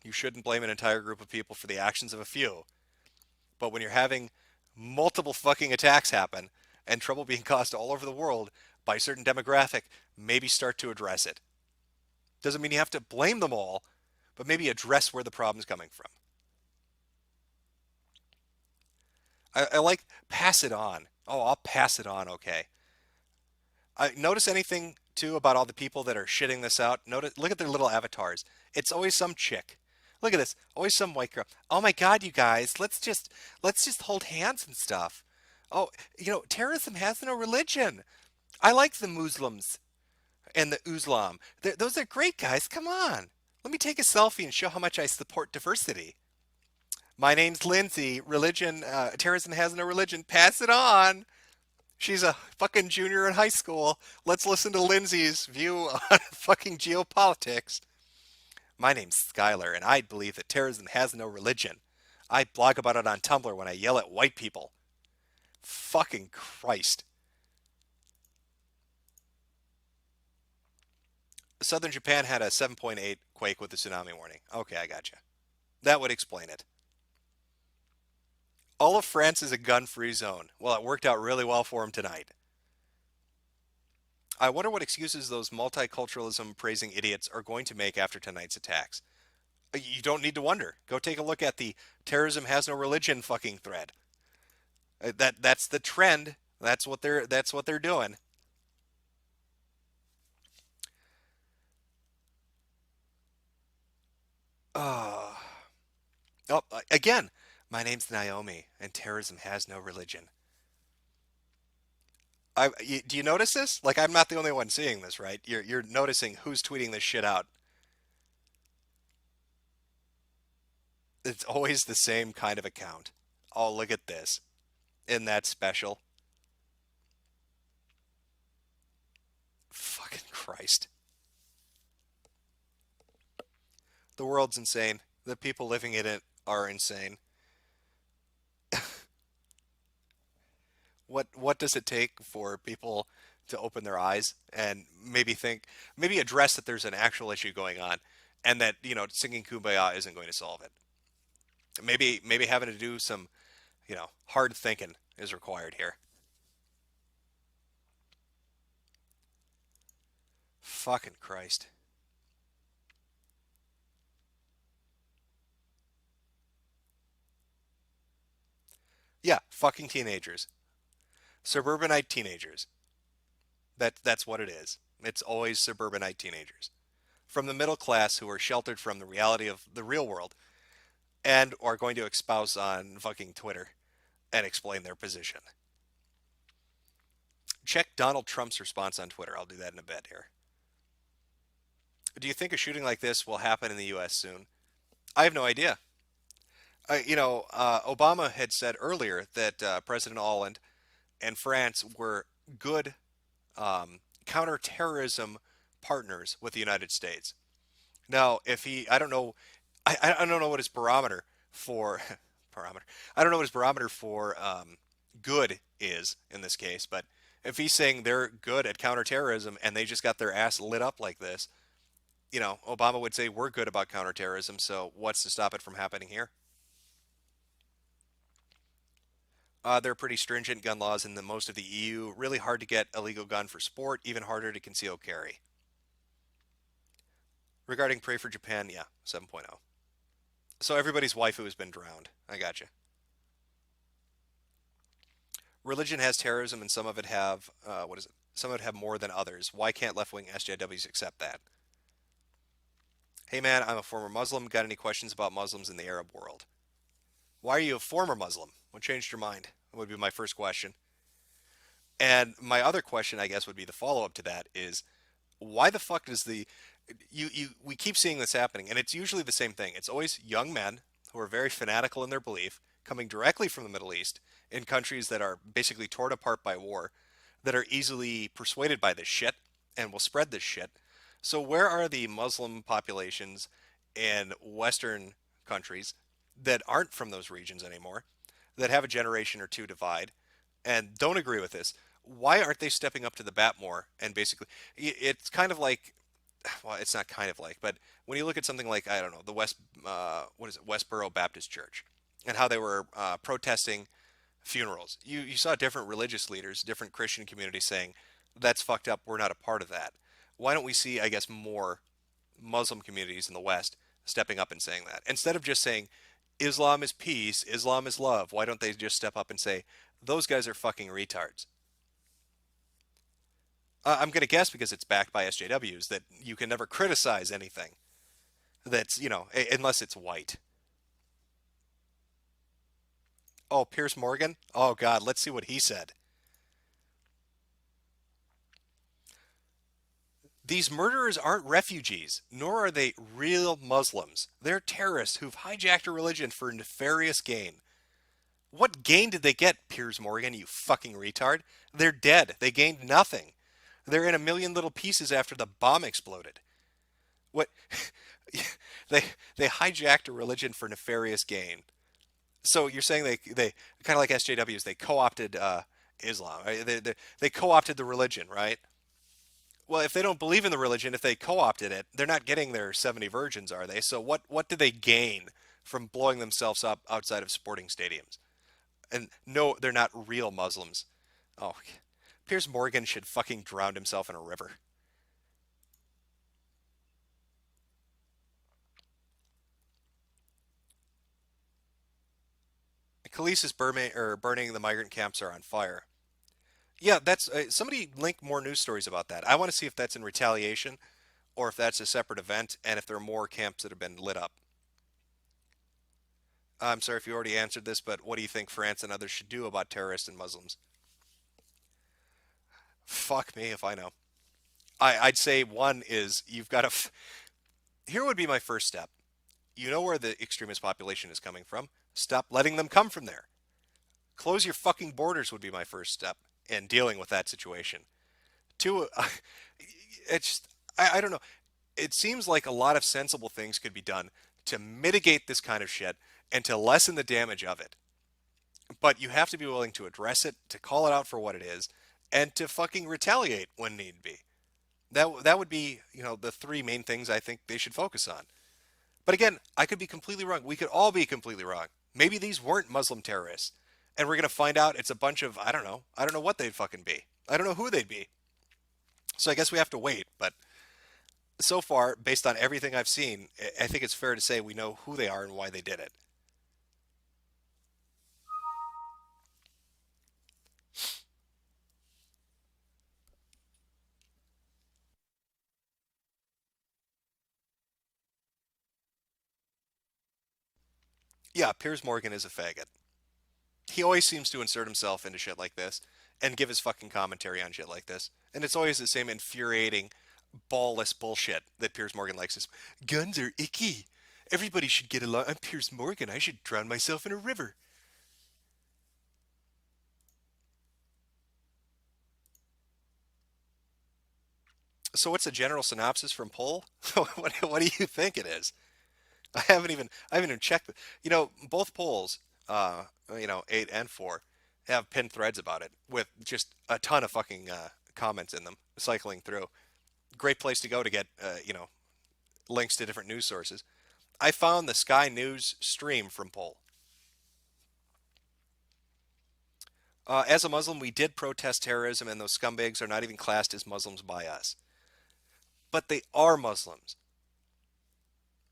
You shouldn't blame an entire group of people for the actions of a few. But when you're having multiple fucking attacks happen and trouble being caused all over the world by a certain demographic, maybe start to address it. Doesn't mean you have to blame them all, but maybe address where the problem's coming from. I like pass it on. Oh, I'll pass it on, okay. Notice anything too about all the people that are shitting this out? Look at their little avatars. It's always some chick. Look at this. Always some white girl. Oh my God, you guys, let's just hold hands and stuff. Oh, terrorism has no religion. I like the Muslims and the Islam. Those are great guys. Come on. Let me take a selfie and show how much I support diversity. My name's Lindsay. Terrorism has no religion. Pass it on. She's a fucking junior in high school. Let's listen to Lindsay's view on fucking geopolitics. My name's Skylar, and I believe that terrorism has no religion. I blog about it on Tumblr when I yell at white people. Fucking Christ. Southern Japan had a 7.8 quake with a tsunami warning. Okay, I gotcha. That would explain it. All of France is a gun-free zone. Well, it worked out really well for them tonight. I wonder what excuses those multiculturalism-praising idiots are going to make after tonight's attacks. You don't need to wonder. Go take a look at the terrorism has no religion fucking thread. That's the trend. That's what they're doing. Oh, again, my name's Naomi, and terrorism has no religion. Do you notice this? Like, I'm not the only one seeing this, right? You're noticing who's tweeting this shit out. It's always the same kind of account. Oh, look at this. Isn't that special? Fucking Christ. The world's insane. The people living in it are insane. What does it take for people to open their eyes and maybe address that there's an actual issue going on, and that singing Kumbaya isn't going to solve it. Maybe having to do some hard thinking is required here. Fucking Christ. Yeah, fucking teenagers. Suburbanite teenagers. That's what it is. It's always suburbanite teenagers. From the middle class who are sheltered from the reality of the real world and are going to espouse on fucking Twitter and explain their position. Check Donald Trump's response on Twitter. I'll do that in a bit here. Do you think a shooting like this will happen in the U.S. soon? I have no idea. Obama had said earlier that President Hollande and France were good counterterrorism partners with the United States. Now, I don't know, I don't know what his barometer for I don't know what his barometer for good is in this case, but if he's saying they're good at counterterrorism and they just got their ass lit up like this, Obama would say we're good about counterterrorism, so what's to stop it from happening here? There are pretty stringent gun laws in most of the EU. Really hard to get a legal gun for sport, even harder to conceal carry. Regarding Pray for Japan, yeah, 7.0. So everybody's waifu has been drowned. I gotcha. Religion has terrorism, and some of it have, Some of it have more than others. Why can't left-wing SJWs accept that? Hey man, I'm a former Muslim. Got any questions about Muslims in the Arab world? Why are you a former Muslim? What changed your mind? That would be my first question. And my other question, I guess, would be the follow up to that is why the fuck does the we keep seeing this happening, and it's usually the same thing. It's always young men who are very fanatical in their belief, coming directly from the Middle East in countries that are basically torn apart by war, that are easily persuaded by this shit and will spread this shit. So where are the Muslim populations in Western countries that aren't from those regions anymore, that have a generation or two divide, and don't agree with this? Why aren't they stepping up to the bat more? And basically, it's kind of like, well, it's not kind of like, but when you look at something like, I don't know, the what is it, Westboro Baptist Church, and how they were protesting funerals, you saw different religious leaders, different Christian communities saying, that's fucked up, we're not a part of that. Why don't we see, I guess, more Muslim communities in the West stepping up and saying that? Instead of just saying, Islam is peace, Islam is love, why don't they just step up and say, those guys are fucking retards? I'm going to guess because it's backed by SJWs that you can never criticize anything that's, unless it's white. Oh, Piers Morgan? Oh, God, let's see what he said. These murderers aren't refugees, nor are they real Muslims. They're terrorists who've hijacked a religion for nefarious gain. What gain did they get, Piers Morgan, you fucking retard? They're dead. They gained nothing. They're in a million little pieces after the bomb exploded. What? they hijacked a religion for nefarious gain. So you're saying they kind of like SJWs, they co-opted Islam, right? They co-opted the religion, right? Well, if they don't believe in the religion, if they co-opted it, they're not getting their 70 virgins, are they? So what do they gain from blowing themselves up outside of sporting stadiums? And no, they're not real Muslims. Oh, Piers Morgan should fucking drown himself in a river. Khalees burning the migrant camps are on fire. Yeah, that's somebody link more news stories about that. I want to see if that's in retaliation or if that's a separate event and if there are more camps that have been lit up. I'm sorry if you already answered this, but what do you think France and others should do about terrorists and Muslims? Fuck me if I know. I'd say one is you've got to. Here would be my first step. You know where the extremist population is coming from. Stop letting them come from there. Close your fucking borders would be my first step in dealing with that situation. Two, it's just, I don't know. It seems like a lot of sensible things could be done to mitigate this kind of shit and to lessen the damage of it. But you have to be willing to address it, to call it out for what it is, and to fucking retaliate when need be. That would be, the three main things I think they should focus on. But again, I could be completely wrong. We could all be completely wrong. Maybe these weren't Muslim terrorists. And we're going to find out it's a bunch of, I don't know. I don't know what they'd fucking be. I don't know who they'd be. So I guess we have to wait. But so far, based on everything I've seen, I think it's fair to say we know who they are and why they did it. Yeah, Piers Morgan is a faggot. He always seems to insert himself into shit like this and give his fucking commentary on shit like this. And it's always the same infuriating, ballless bullshit that Piers Morgan likes. Is guns are icky. Everybody should get along. I'm Piers Morgan. I should drown myself in a river. So what's the general synopsis from Poll? What do you think it is? I haven't even checked. Both polls, 8 and 4, have pinned threads about it with just a ton of fucking comments in them, cycling through. Great place to go to get, links to different news sources. I found the Sky News stream from Poll. As a Muslim, we did protest terrorism, and those scumbags are not even classed as Muslims by us. But they are Muslims.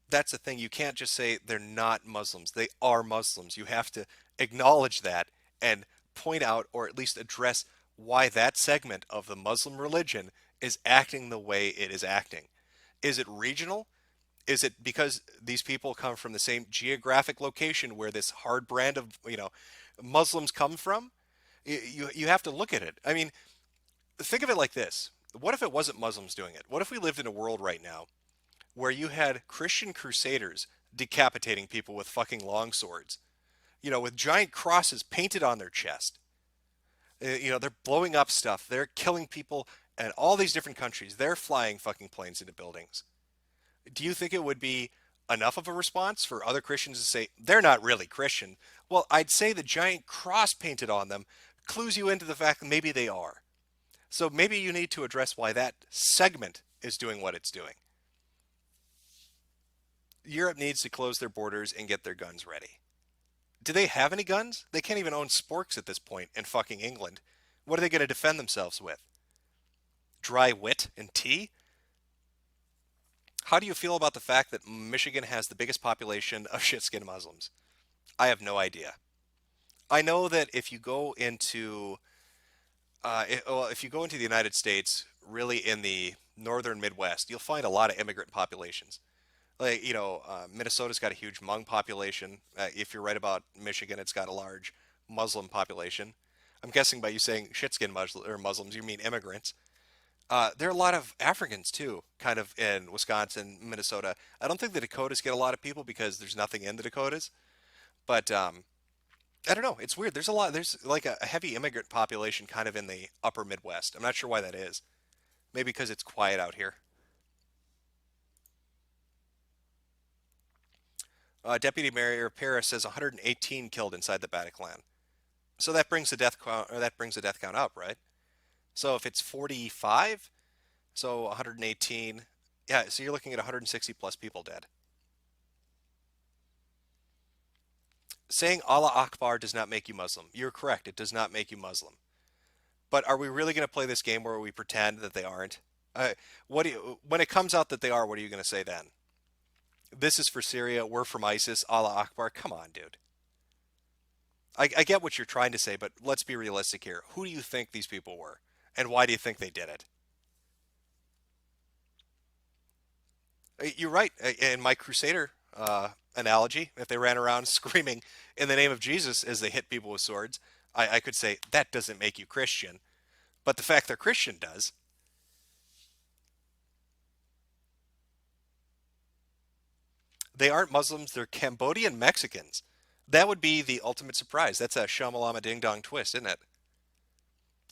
That's the thing. You can't just say they're not Muslims. They are Muslims. You have to acknowledge that and point out or at least address why that segment of the Muslim religion is acting the way it is acting. Is it regional? Is it because these people come from the same geographic location where this hard brand of, Muslims come from? You have to look at it. I mean, think of it like this. What if it wasn't Muslims doing it? What if we lived in a world right now where you had Christian crusaders decapitating people with fucking long swords, with giant crosses painted on their chest? They're blowing up stuff. They're killing people in all these different countries. They're flying fucking planes into buildings. Do you think it would be enough of a response for other Christians to say they're not really Christian? Well, I'd say the giant cross painted on them clues you into the fact that maybe they are. So maybe you need to address why that segment is doing what it's doing. Europe needs to close their borders and get their guns ready. Do they have any guns? They can't even own sporks at this point in fucking England. What are they going to defend themselves with? Dry wit and tea? How do you feel about the fact that Michigan has the biggest population of shit-skinned Muslims? I have no idea. I know that if you go into the United States, really in the northern Midwest, you'll find a lot of immigrant populations. Like, Minnesota's got a huge Hmong population. If you're right about Michigan, it's got a large Muslim population. I'm guessing by you saying shit-skinned Muslims, you mean immigrants. There are a lot of Africans too, kind of in Wisconsin, Minnesota. I don't think the Dakotas get a lot of people because there's nothing in the Dakotas. But I don't know. It's weird. There's like a heavy immigrant population kind of in the upper Midwest. I'm not sure why that is. Maybe because it's quiet out here. Deputy Mayor Paris says 118 killed inside the Bataclan. So that brings the death count up, right? So if it's 45, so 118, yeah, so you're looking at 160 plus people dead. Saying Allah Akbar does not make you Muslim. You're correct, it does not make you Muslim. But are we really going to play this game where we pretend that they aren't? When it comes out that they are, what are you going to say then? This is for Syria, we're from ISIS, Allah Akbar. Come on, dude. I get what you're trying to say, but let's be realistic here. Who do you think these people were? And why do you think they did it? You're right. In my Crusader analogy, if they ran around screaming in the name of Jesus as they hit people with swords, I could say that doesn't make you Christian. But the fact they're Christian does. They aren't Muslims, they're Cambodian Mexicans. That would be the ultimate surprise. That's a shamalama ding dong twist, isn't it?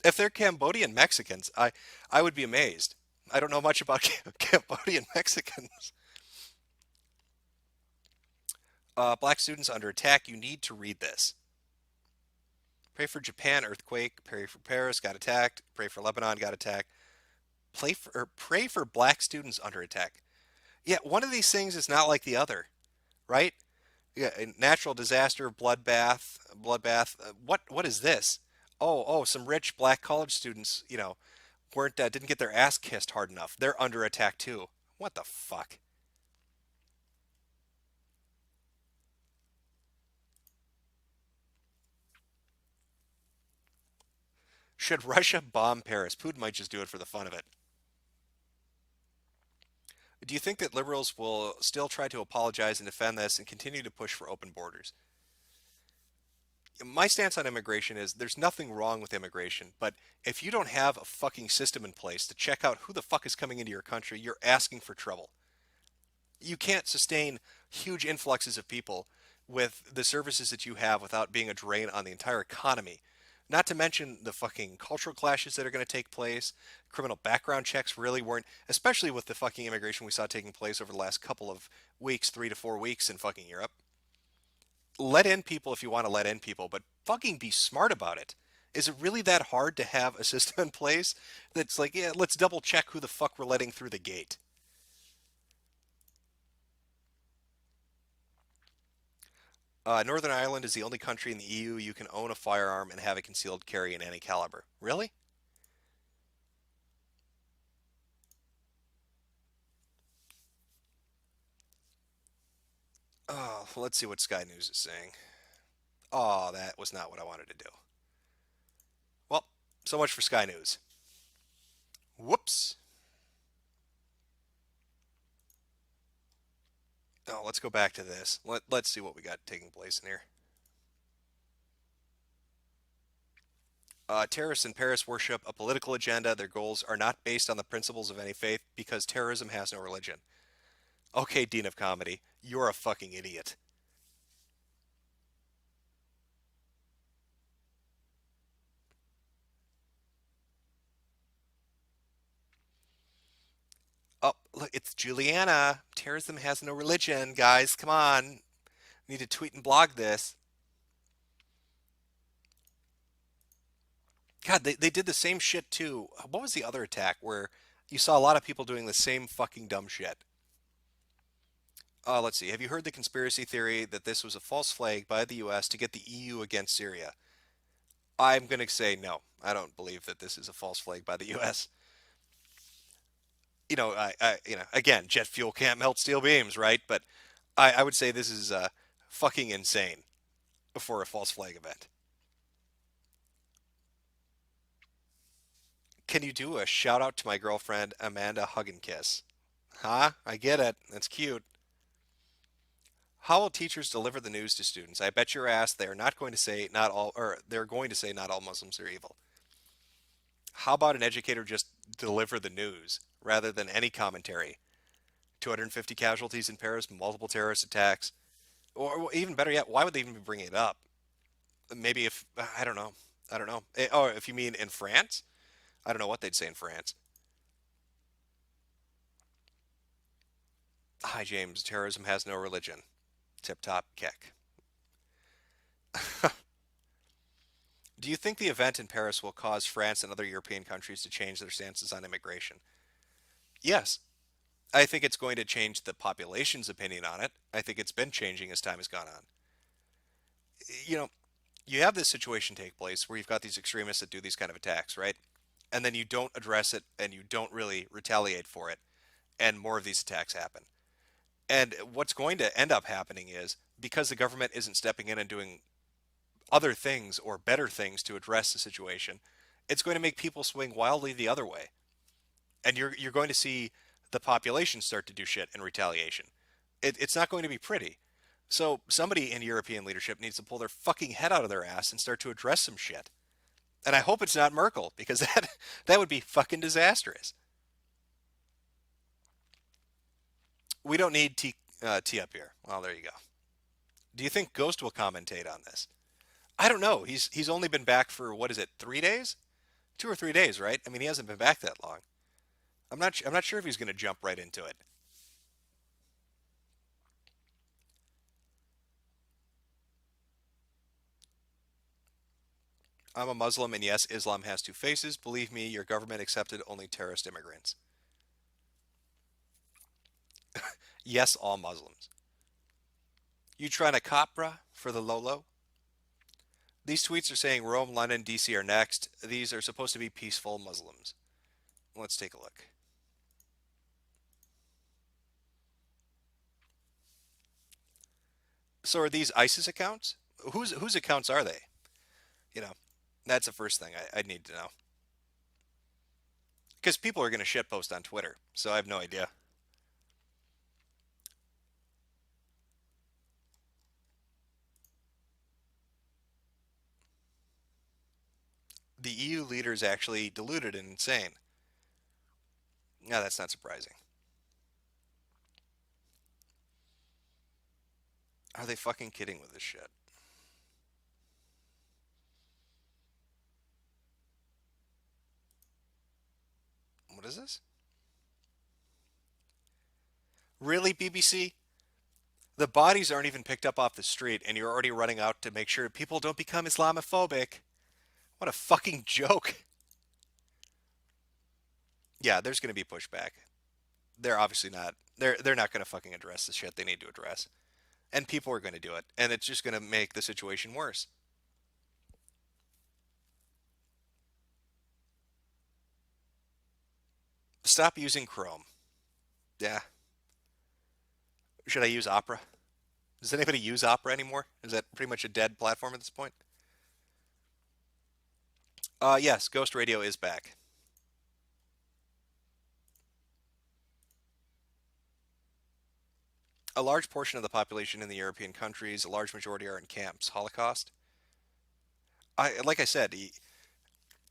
If they're Cambodian Mexicans, I would be amazed. I don't know much about Cambodian Mexicans. Black students under attack. You need to read this. Pray for Japan, earthquake. Pray for Paris, got attacked. Pray for Lebanon, got attacked. Pray for black students under attack. Yeah, one of these things is not like the other, right? Yeah, a natural disaster, bloodbath. What is this? Oh, some rich black college students, didn't get their ass kissed hard enough. They're under attack too. What the fuck? Should Russia bomb Paris? Putin might just do it for the fun of it. Do you think that liberals will still try to apologize and defend this and continue to push for open borders? My stance on immigration is there's nothing wrong with immigration, but if you don't have a fucking system in place to check out who the fuck is coming into your country, you're asking for trouble. You can't sustain huge influxes of people with the services that you have without being a drain on the entire economy. Not to mention the fucking cultural clashes that are going to take place. Criminal background checks really weren't, especially with the fucking immigration we saw taking place over the last couple of weeks, 3 to 4 weeks in fucking Europe. Let in people if you want to let in people, but fucking be smart about it. Is it really that hard to have a system in place that's like, yeah, let's double check who the fuck we're letting through the gate? Northern Ireland is the only country in the EU you can own a firearm and have a concealed carry in any caliber. Really? Oh, let's see what Sky News is saying. Oh, that was not what I wanted to do. Well, so much for Sky News. Whoops. Oh, let's go back to this. Let's see what we got taking place in here. Terrorists in Paris worship a political agenda. Their goals are not based on the principles of any faith because terrorism has no religion. Okay, Dean of Comedy, you're a fucking idiot. Oh, look, it's Juliana. Terrorism has no religion, guys. Come on. Need to tweet and blog this. God, they did the same shit too. What was the other attack where you saw a lot of people doing the same fucking dumb shit? Let's see. Have you heard the conspiracy theory that this was a false flag by the U.S. to get the EU against Syria? I'm going to say no. I don't believe that this is a false flag by the U.S. Again, jet fuel can't melt steel beams, right? But I would say this is fucking insane for a false flag event. Can you do a shout out to my girlfriend Amanda Hug and Kiss? Huh? I get it. That's cute. How will teachers deliver the news to students? I bet your ass they are not going to say not all, or they're going to say not all Muslims are evil. How about an educator just deliver the news rather than any commentary? 250 casualties in Paris, multiple terrorist attacks. Or even better yet, why would they even be bringing it up? Maybe if, I don't know. I don't know. Oh, if you mean in France? I don't know what they'd say in France. Hi, James. Terrorism has no religion. Tip top keck. Do you think the event in Paris will cause France and other European countries to change their stances on immigration? Yes. I think it's going to change the population's opinion on it. I think it's been changing as time has gone on. You know, you have this situation take place where you've got these extremists that do these kind of attacks, right? And then you don't address it and you don't really retaliate for it, and more of these attacks happen. And what's going to end up happening is because the government isn't stepping in and doing other things or better things to address the situation, it's going to make people swing wildly the other way. And you're going to see the population start to do shit in retaliation. It's not going to be pretty. So somebody in European leadership needs to pull their fucking head out of their ass and start to address some shit. And I hope it's not Merkel, because that would be fucking disastrous. We don't need tea up here. Well, there you go. Do you think Ghost will commentate on this? I don't know. He's only been back for, what is it, 3 days? 2 or 3 days, right? I mean, he hasn't been back that long. I'm not sure if he's going to jump right into it. I'm a Muslim, and yes, Islam has two faces. Believe me, your government accepted only terrorist immigrants. Yes, all Muslims. You trying to cop, bruh, for the Lolo? These tweets are saying Rome, London, DC are next. These are supposed to be peaceful Muslims. Let's take a look. So are these ISIS accounts? Whose accounts are they? You know, that's the first thing I'd need to know. Because people are going to shitpost on Twitter, so I have no idea. The EU leaders actually deluded and insane. No, that's not surprising. Are they fucking kidding with this shit? What is this? Really, BBC? The bodies aren't even picked up off the street, and you're already running out to make sure people don't become Islamophobic. What a fucking joke. Yeah, there's going to be pushback. They're obviously not. They're not going to fucking address the shit they need to address. And people are going to do it, and it's just going to make the situation worse. Stop using Chrome. Yeah. Should I use Opera? Does anybody use Opera anymore? Is that pretty much a dead platform at this point? Yes, Ghost Radio is back. A large portion of the population in the European countries, a large majority are in camps. Holocaust. Like I said,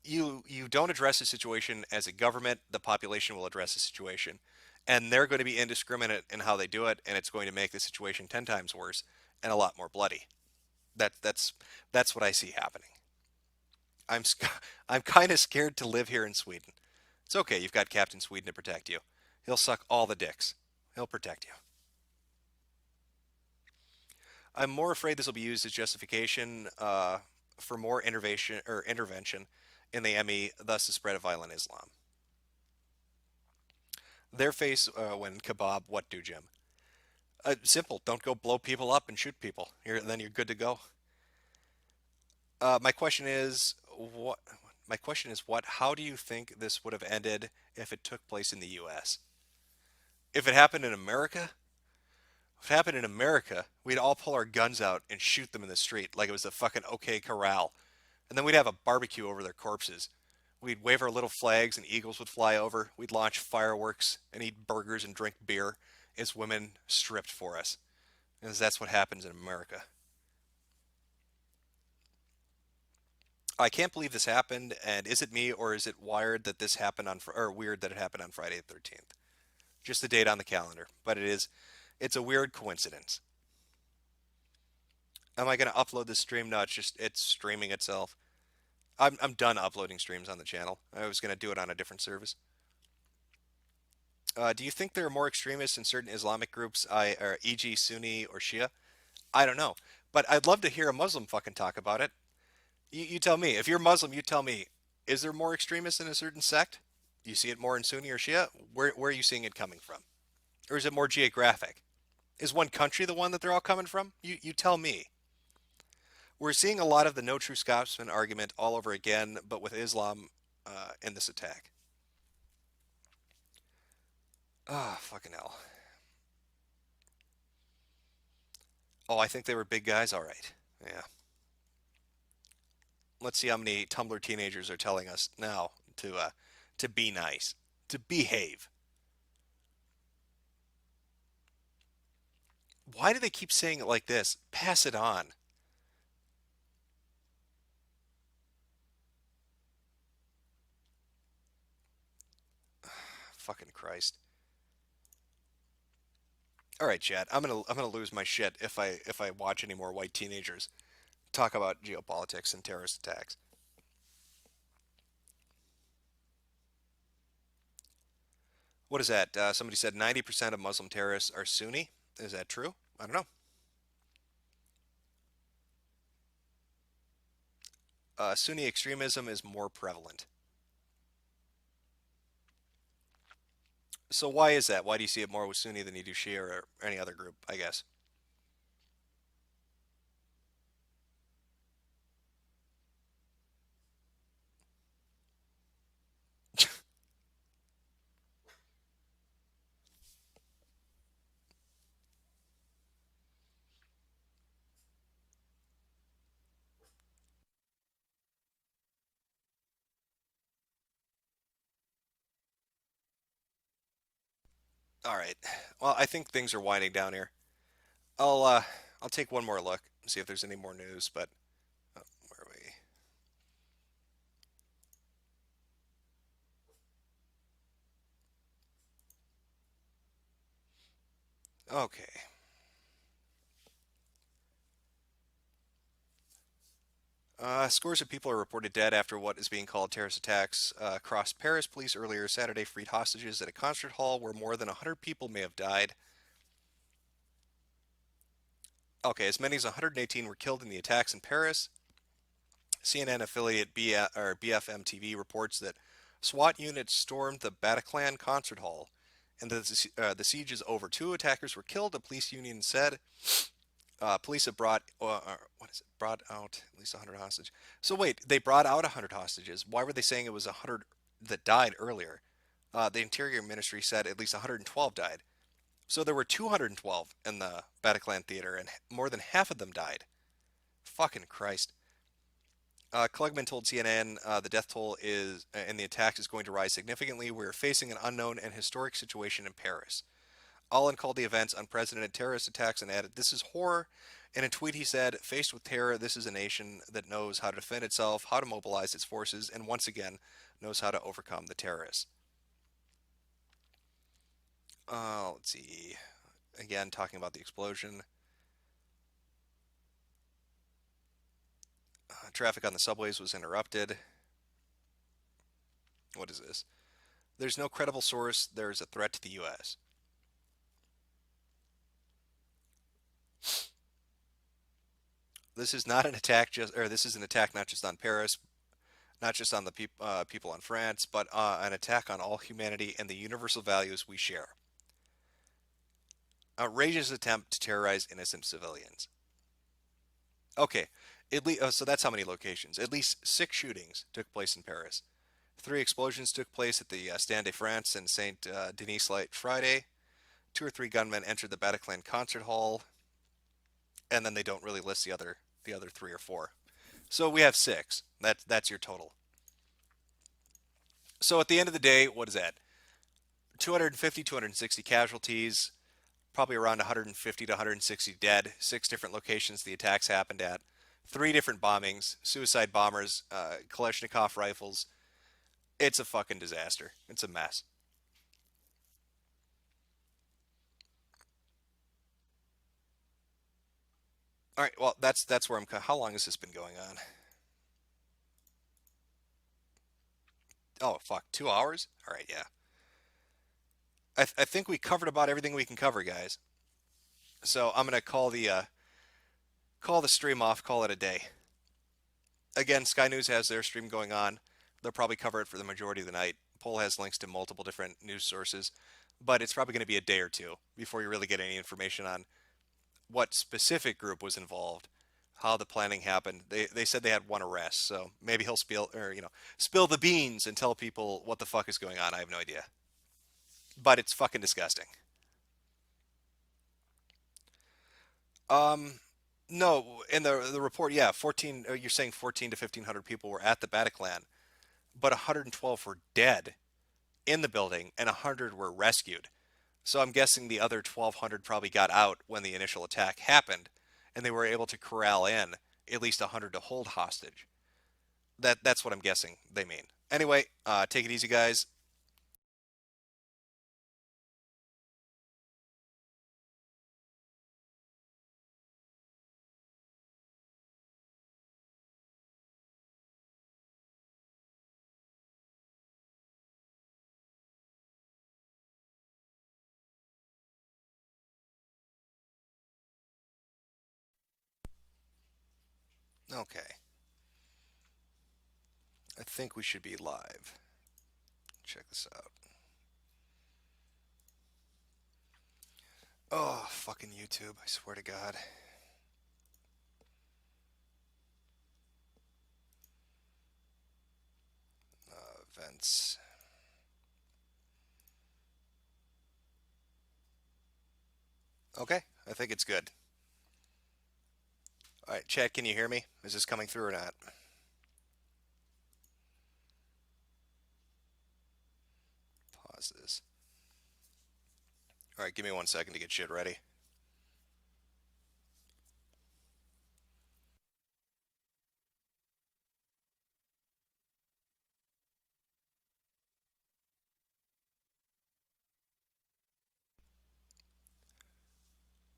you don't address the situation as a government, the population will address the situation. And they're going to be indiscriminate in how they do it, and it's going to make the situation 10 times worse and a lot more bloody. That's what I see happening. I'm I'm kind of scared to live here in Sweden. It's okay, you've got Captain Sweden to protect you. He'll suck all the dicks. He'll protect you. I'm more afraid this will be used as justification for more intervention in the ME, thus the spread of violent Islam. Their face when kebab, what do, Jim? Simple. Don't go blow people up and shoot people. Then you're good to go. My question is what? My question is what? How do you think this would have ended if it took place in the U.S.? If it happened in America, we'd all pull our guns out and shoot them in the street like it was a fucking OK Corral, and then we'd have a barbecue over their corpses. We'd wave our little flags and eagles would fly over. We'd launch fireworks and eat burgers and drink beer as women stripped for us. Because that's what happens in America. I can't believe this happened, and is it me or is it wired that this happened on, or weird that it happened on Friday the 13th? Just the date on the calendar, but it's a weird coincidence. Am I going to upload this stream? No, it's streaming itself. I'm done uploading streams on the channel. I was going to do it on a different service. Do you think there are more extremists in certain Islamic groups, e.g. Sunni or Shia? I don't know. But I'd love to hear a Muslim fucking talk about it. You tell me. If you're Muslim, you tell me. Is there more extremists in a certain sect? Do you see it more in Sunni or Shia? Where are you seeing it coming from? Or is it more geographic? Is one country the one that they're all coming from? You tell me. We're seeing a lot of the no true Scotsman argument all over again, but with Islam in this attack. Ah, fucking hell. Oh, I think they were big guys? All right. Yeah. Let's see how many Tumblr teenagers are telling us now to be nice, to behave. Why do they keep saying it like this? Pass it on. Fucking Christ. All right, Chad. I'm gonna lose my shit if I watch any more white teenagers talk about geopolitics and terrorist attacks. What is that? Somebody said 90% of Muslim terrorists are Sunni. Is that true? I don't know. Sunni extremism is more prevalent. So why is that? Why do you see it more with Sunni than you do Shia or any other group, I guess? All right. Well, I think things are winding down here. I'll take one more look and see if there's any more news, but where are we? Okay. Scores of people are reported dead after what is being called terrorist attacks across Paris. Police earlier Saturday freed hostages at a concert hall where more than 100 people may have died. Okay, as many as 118 were killed in the attacks in Paris. CNN affiliate BFM TV reports that SWAT units stormed the Bataclan concert hall, and the siege is over. 2 attackers were killed. A police union said. Police have brought brought out at least 100 hostages. So wait, they brought out 100 hostages. Why were they saying it was 100 that died earlier? The Interior Ministry said at least 112 died. So there were 212 in the Bataclan theater, and more than half of them died. Fucking Christ. Klugman told CNN the death toll in the attacks is going to rise significantly. We're facing an unknown and historic situation in Paris. Allen called the events unprecedented terrorist attacks and added, "This is horror." In a tweet, he said, "Faced with terror, this is a nation that knows how to defend itself, how to mobilize its forces, and once again, knows how to overcome the terrorists." Let's see. Again, talking about the explosion. Traffic on the subways was interrupted. What is this? There's no credible source. There's a threat to the U.S. This is not an attack this is an attack not just on Paris, not just on the people on France, but an attack on all humanity and the universal values we share. Outrageous attempt to terrorize innocent civilians. Okay, so that's how many locations. At least 6 shootings took place in Paris. 3 explosions took place at the Stand de France and Saint Denis late Friday. 2 or 3 gunmen entered the Bataclan concert hall, and then they don't really list the other 3 or 4. So we have 6. That's your total. So at the end of the day, what is that? 250, 260 casualties, probably around 150 to 160 dead. 6 different locations the attacks happened at. 3 different bombings, suicide bombers, Kalashnikov rifles. It's a fucking disaster. It's a mess. All right, well, that's where I'm. How long has this been going on? Oh, fuck, 2 hours? All right, yeah. I think we covered about everything we can cover, guys. So I'm gonna call the stream off. Call it a day. Again, Sky News has their stream going on. They'll probably cover it for the majority of the night. Poll has links to multiple different news sources, but it's probably going to be a day or two before you really get any information on what specific group was involved, how the planning happened. They said they had 1 arrest, so maybe he'll spill the beans and tell people what the fuck is going on. I have no idea, but it's fucking disgusting. No, in the report, yeah, 14. You're saying 14 to 1,500 people were at the Bataclan, but 112 were dead in the building, and 100 were rescued. So I'm guessing the other 1,200 probably got out when the initial attack happened, and they were able to corral in at least 100 to hold hostage. That's what I'm guessing they mean. Anyway, take it easy, guys. Okay. I think we should be live. Check this out. Oh, fucking YouTube, I swear to God. Events. Okay, I think it's good. All right, chat, can you hear me? Is this coming through or not? Pause this. All right, give me 1 second to get shit ready.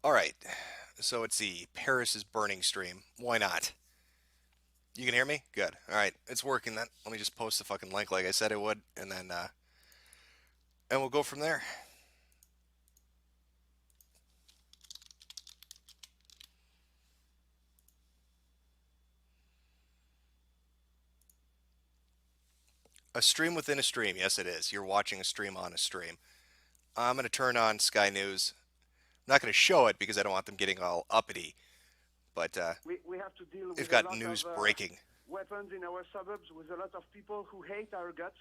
All right, so it's the Paris is Burning stream. Why not? You can hear me? Good. All right, it's working then. Let me just post the fucking link like I said it would, and then and we'll go from there. A stream within a stream. Yes, it is. You're watching a stream on a stream. I'm going to turn on Sky News. I'm not going to show it because I don't want them getting all uppity. But we have to deal with they've got news breaking. Weapons in our suburbs with a lot of people who hate our guts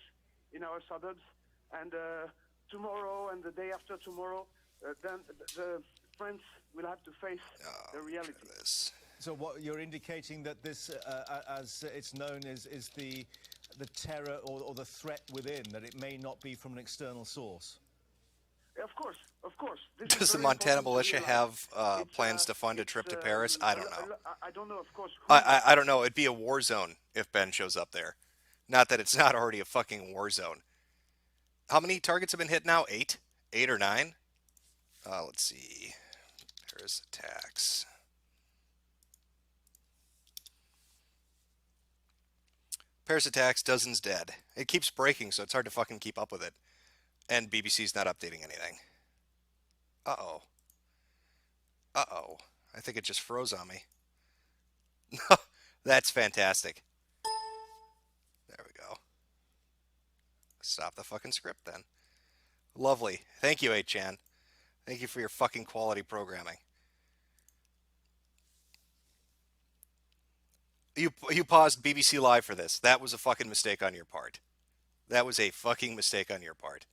in our suburbs. And tomorrow and the day after tomorrow, then the France will have to face the reality. So what you're indicating that this, as it's known, is the terror or the threat within, that it may not be from an external source? Of of course. This Does is the very Montana important to militia realize. have plans to fund a trip to Paris? I don't know. I don't know, of course. Who, I don't know. It'd be a war zone if Ben shows up there. Not that it's not already a fucking war zone. How many targets have been hit now? 8? 8 or 9? Let's see. Paris attacks. Paris attacks, dozens dead. It keeps breaking, so it's hard to fucking keep up with it. And BBC's not updating anything. Uh-oh. Uh-oh. I think it just froze on me. That's fantastic. There we go. Stop the fucking script then. Lovely. Thank you, 8chan. Thank you for your fucking quality programming. You paused BBC Live for this. That was a fucking mistake on your part. That was a fucking mistake on your part.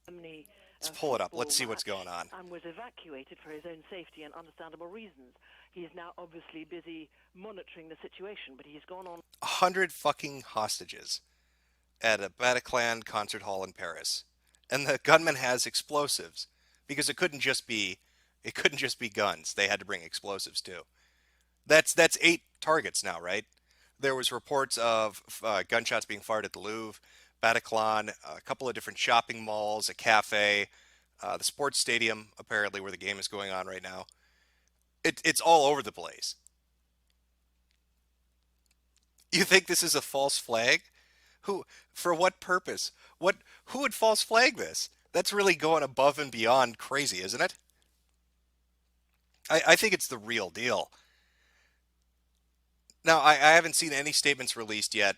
Let's pull it up. Let's see what's going on. And was evacuated for his own safety and understandable reasons. He is now obviously busy monitoring the situation, but he's gone on 100 fucking hostages at a Bataclan concert hall in Paris. And the gunman has explosives because it couldn't just be guns. They had to bring explosives too. That's 8 targets now, right? There was reports of gunshots being fired at the Louvre, Bataclan, a couple of different shopping malls, a cafe, the sports stadium, apparently where the game is going on right now. It's all over the place. You think this is a false flag? Who, for what purpose? Who would false flag this? That's really going above and beyond crazy, isn't it? I think it's the real deal. Now, I haven't seen any statements released yet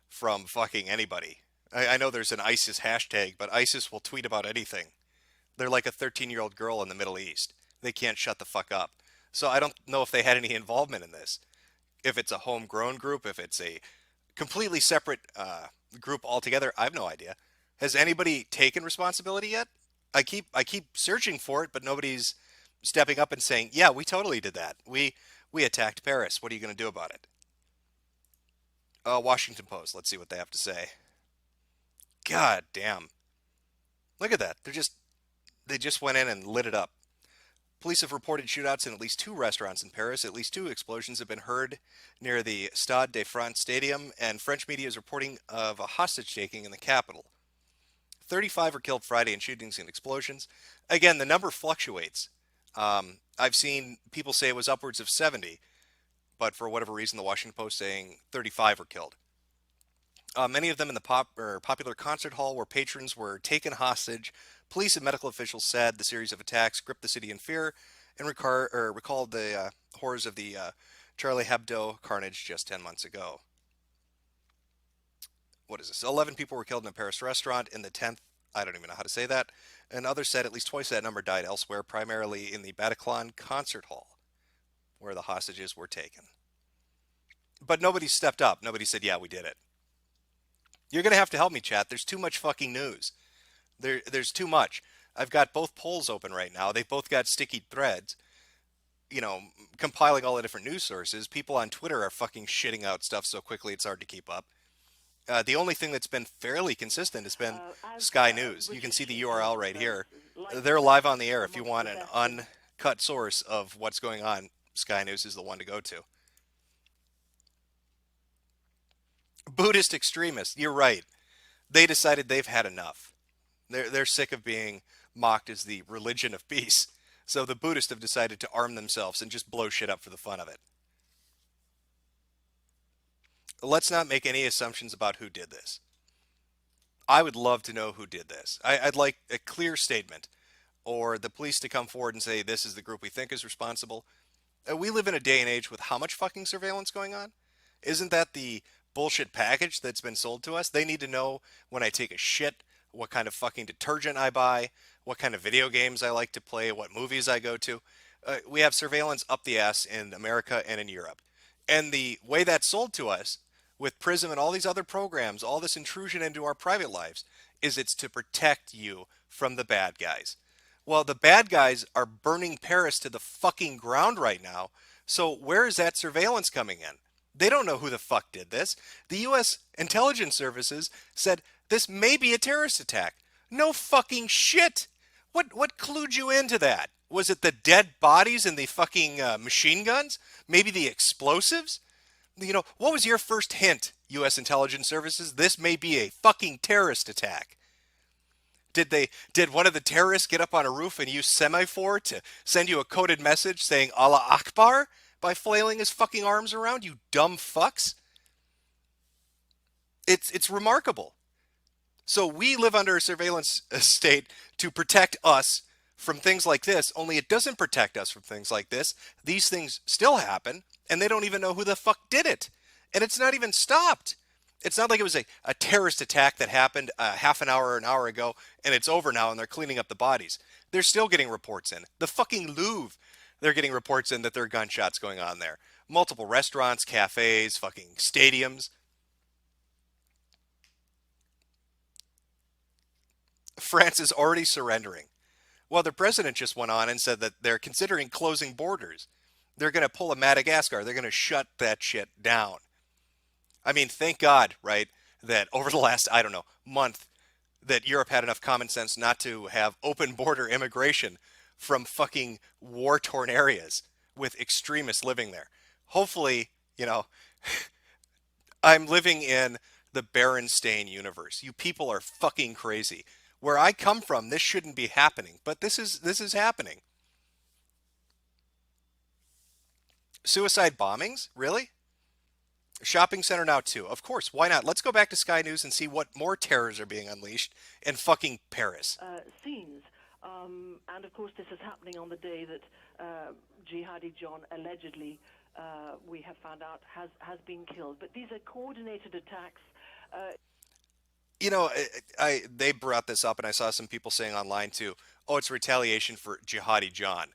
from fucking anybody. I know there's an ISIS hashtag, but ISIS will tweet about anything. They're like a 13-year-old girl in the Middle East. They can't shut the fuck up. So I don't know if they had any involvement in this. If it's a homegrown group, if it's a completely separate group altogether, I have no idea. Has anybody taken responsibility yet? I keep searching for it, but nobody's stepping up and saying, yeah, we totally did that. We attacked Paris. What are you going to do about it? Washington Post. Let's see what they have to say. God damn. Look at that. They just went in and lit it up. Police have reported shootouts in at least 2 restaurants in Paris. At least 2 explosions have been heard near the Stade de France stadium, and French media is reporting of a hostage-taking in the capital. 35 were killed Friday in shootings and explosions. Again, the number fluctuates. I've seen people say it was upwards of 70, but for whatever reason, the Washington Post saying 35 were killed. Many of them in the popular concert hall where patrons were taken hostage. Police and medical officials said the series of attacks gripped the city in fear and recalled the horrors of the Charlie Hebdo carnage just 10 months ago. What is this? 11 people were killed in a Paris restaurant. In the 10th, I don't even know how to say that. And others said at least twice that number died elsewhere, primarily in the Bataclan concert hall, where the hostages were taken. But nobody stepped up. Nobody said, yeah, we did it. You're going to have to help me, chat. There's too much fucking news. There's too much. I've got both polls open right now. They've both got sticky threads, compiling all the different news sources. People on Twitter are fucking shitting out stuff so quickly it's hard to keep up. The only thing that's been fairly consistent has been Sky News. You can see the URL right here. They're live on the air. If you want an uncut source of what's going on, Sky News is the one to go to. Buddhist extremists, you're right. They decided they've had enough. They're sick of being mocked as the religion of peace. So the Buddhists have decided to arm themselves and just blow shit up for the fun of it. Let's not make any assumptions about who did this. I would love to know who did this. I'd like a clear statement, or the police to come forward and say this is the group we think is responsible. We live in a day and age with how much fucking surveillance going on? Isn't that the bullshit package that's been sold to us? They need to know when I take a shit, what kind of fucking detergent I buy, what kind of video games I like to play, what movies I go to. We have surveillance up the ass in America and in Europe. And the way that's sold to us with PRISM and all these other programs, all this intrusion into our private lives, is it's to protect you from the bad guys. Well, the bad guys are burning Paris to the fucking ground right now. So where is that surveillance coming in? They don't know who the fuck did this. The U.S. intelligence services said this may be a terrorist attack. No fucking shit. What clued you into that? Was it the dead bodies and the fucking machine guns? Maybe the explosives? What was your first hint, U.S. intelligence services? This may be a fucking terrorist attack. Did one of the terrorists get up on a roof and use semaphore to send you a coded message saying Allah Akbar by flailing his fucking arms around, you dumb fucks? It's remarkable. So we live under a surveillance state to protect us from things like this, only it doesn't protect us from things like this. These things still happen, and they don't even know who the fuck did it. And it's not even stopped. It's not like it was a terrorist attack that happened half an hour or an hour ago, and it's over now, and they're cleaning up the bodies. They're still getting reports in. The fucking Louvre, they're getting reports in that there are gunshots going on there. Multiple restaurants, cafes, fucking stadiums. France is already surrendering. Well, the president just went on and said that they're considering closing borders. They're going to pull a Madagascar. They're going to shut that shit down. I mean, thank God, right, that over the last, I don't know, month, that Europe had enough common sense not to have open border immigration from fucking war-torn areas with extremists living there. Hopefully, I'm living in the Berenstain universe. You people are fucking crazy. Where I come from, this shouldn't be happening, but this is happening. Suicide bombings? Really? Shopping center now too. Of course, why not? Let's go back to Sky News and see what more terrors are being unleashed in fucking Paris. Scenes. And of course this is happening on the day that Jihadi John allegedly, we have found out, has been killed. But these are coordinated attacks. They brought this up, and I saw some people saying online too, oh, it's retaliation for Jihadi John.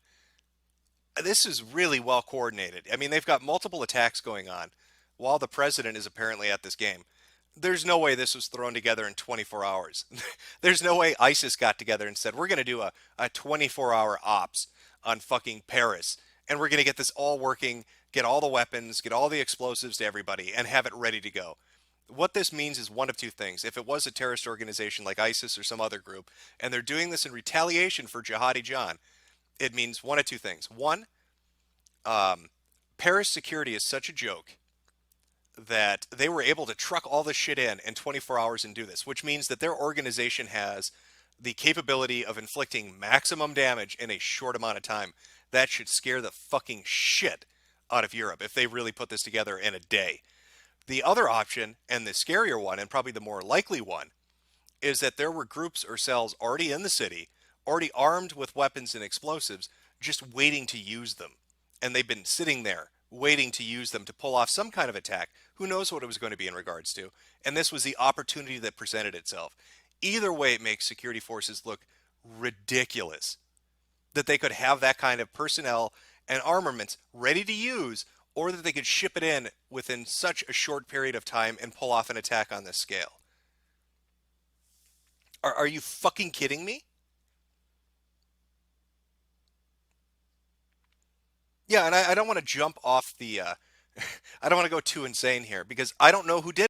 This is really well coordinated. I mean, they've got multiple attacks going on while the president is apparently at this game. There's no way this was thrown together in 24 hours. There's no way ISIS got together and said, we're going to do a 24-hour ops on fucking Paris, and we're going to get this all working, get all the weapons, get all the explosives to everybody, and have it ready to go. What this means is one of two things. If it was a terrorist organization like ISIS or some other group, and they're doing this in retaliation for Jihadi John, it means one of two things. One, Paris security is such a joke that they were able to truck all this shit in 24 hours and do this, which means that their organization has the capability of inflicting maximum damage in a short amount of time. That should scare the fucking shit out of Europe if they really put this together in a day. The other option, and the scarier one, and probably the more likely one, is that there were groups or cells already in the city, already armed with weapons and explosives, just waiting to use them. And they've been sitting there, waiting to use them to pull off some kind of attack. Who knows what it was going to be in regards to? And this was the opportunity that presented itself. Either way, it makes security forces look ridiculous. That they could have that kind of personnel and armaments ready to use, or that they could ship it in within such a short period of time and pull off an attack on this scale. Are you fucking kidding me? Yeah, and I don't want to jump off the... I don't want to go too insane here, because I don't know who did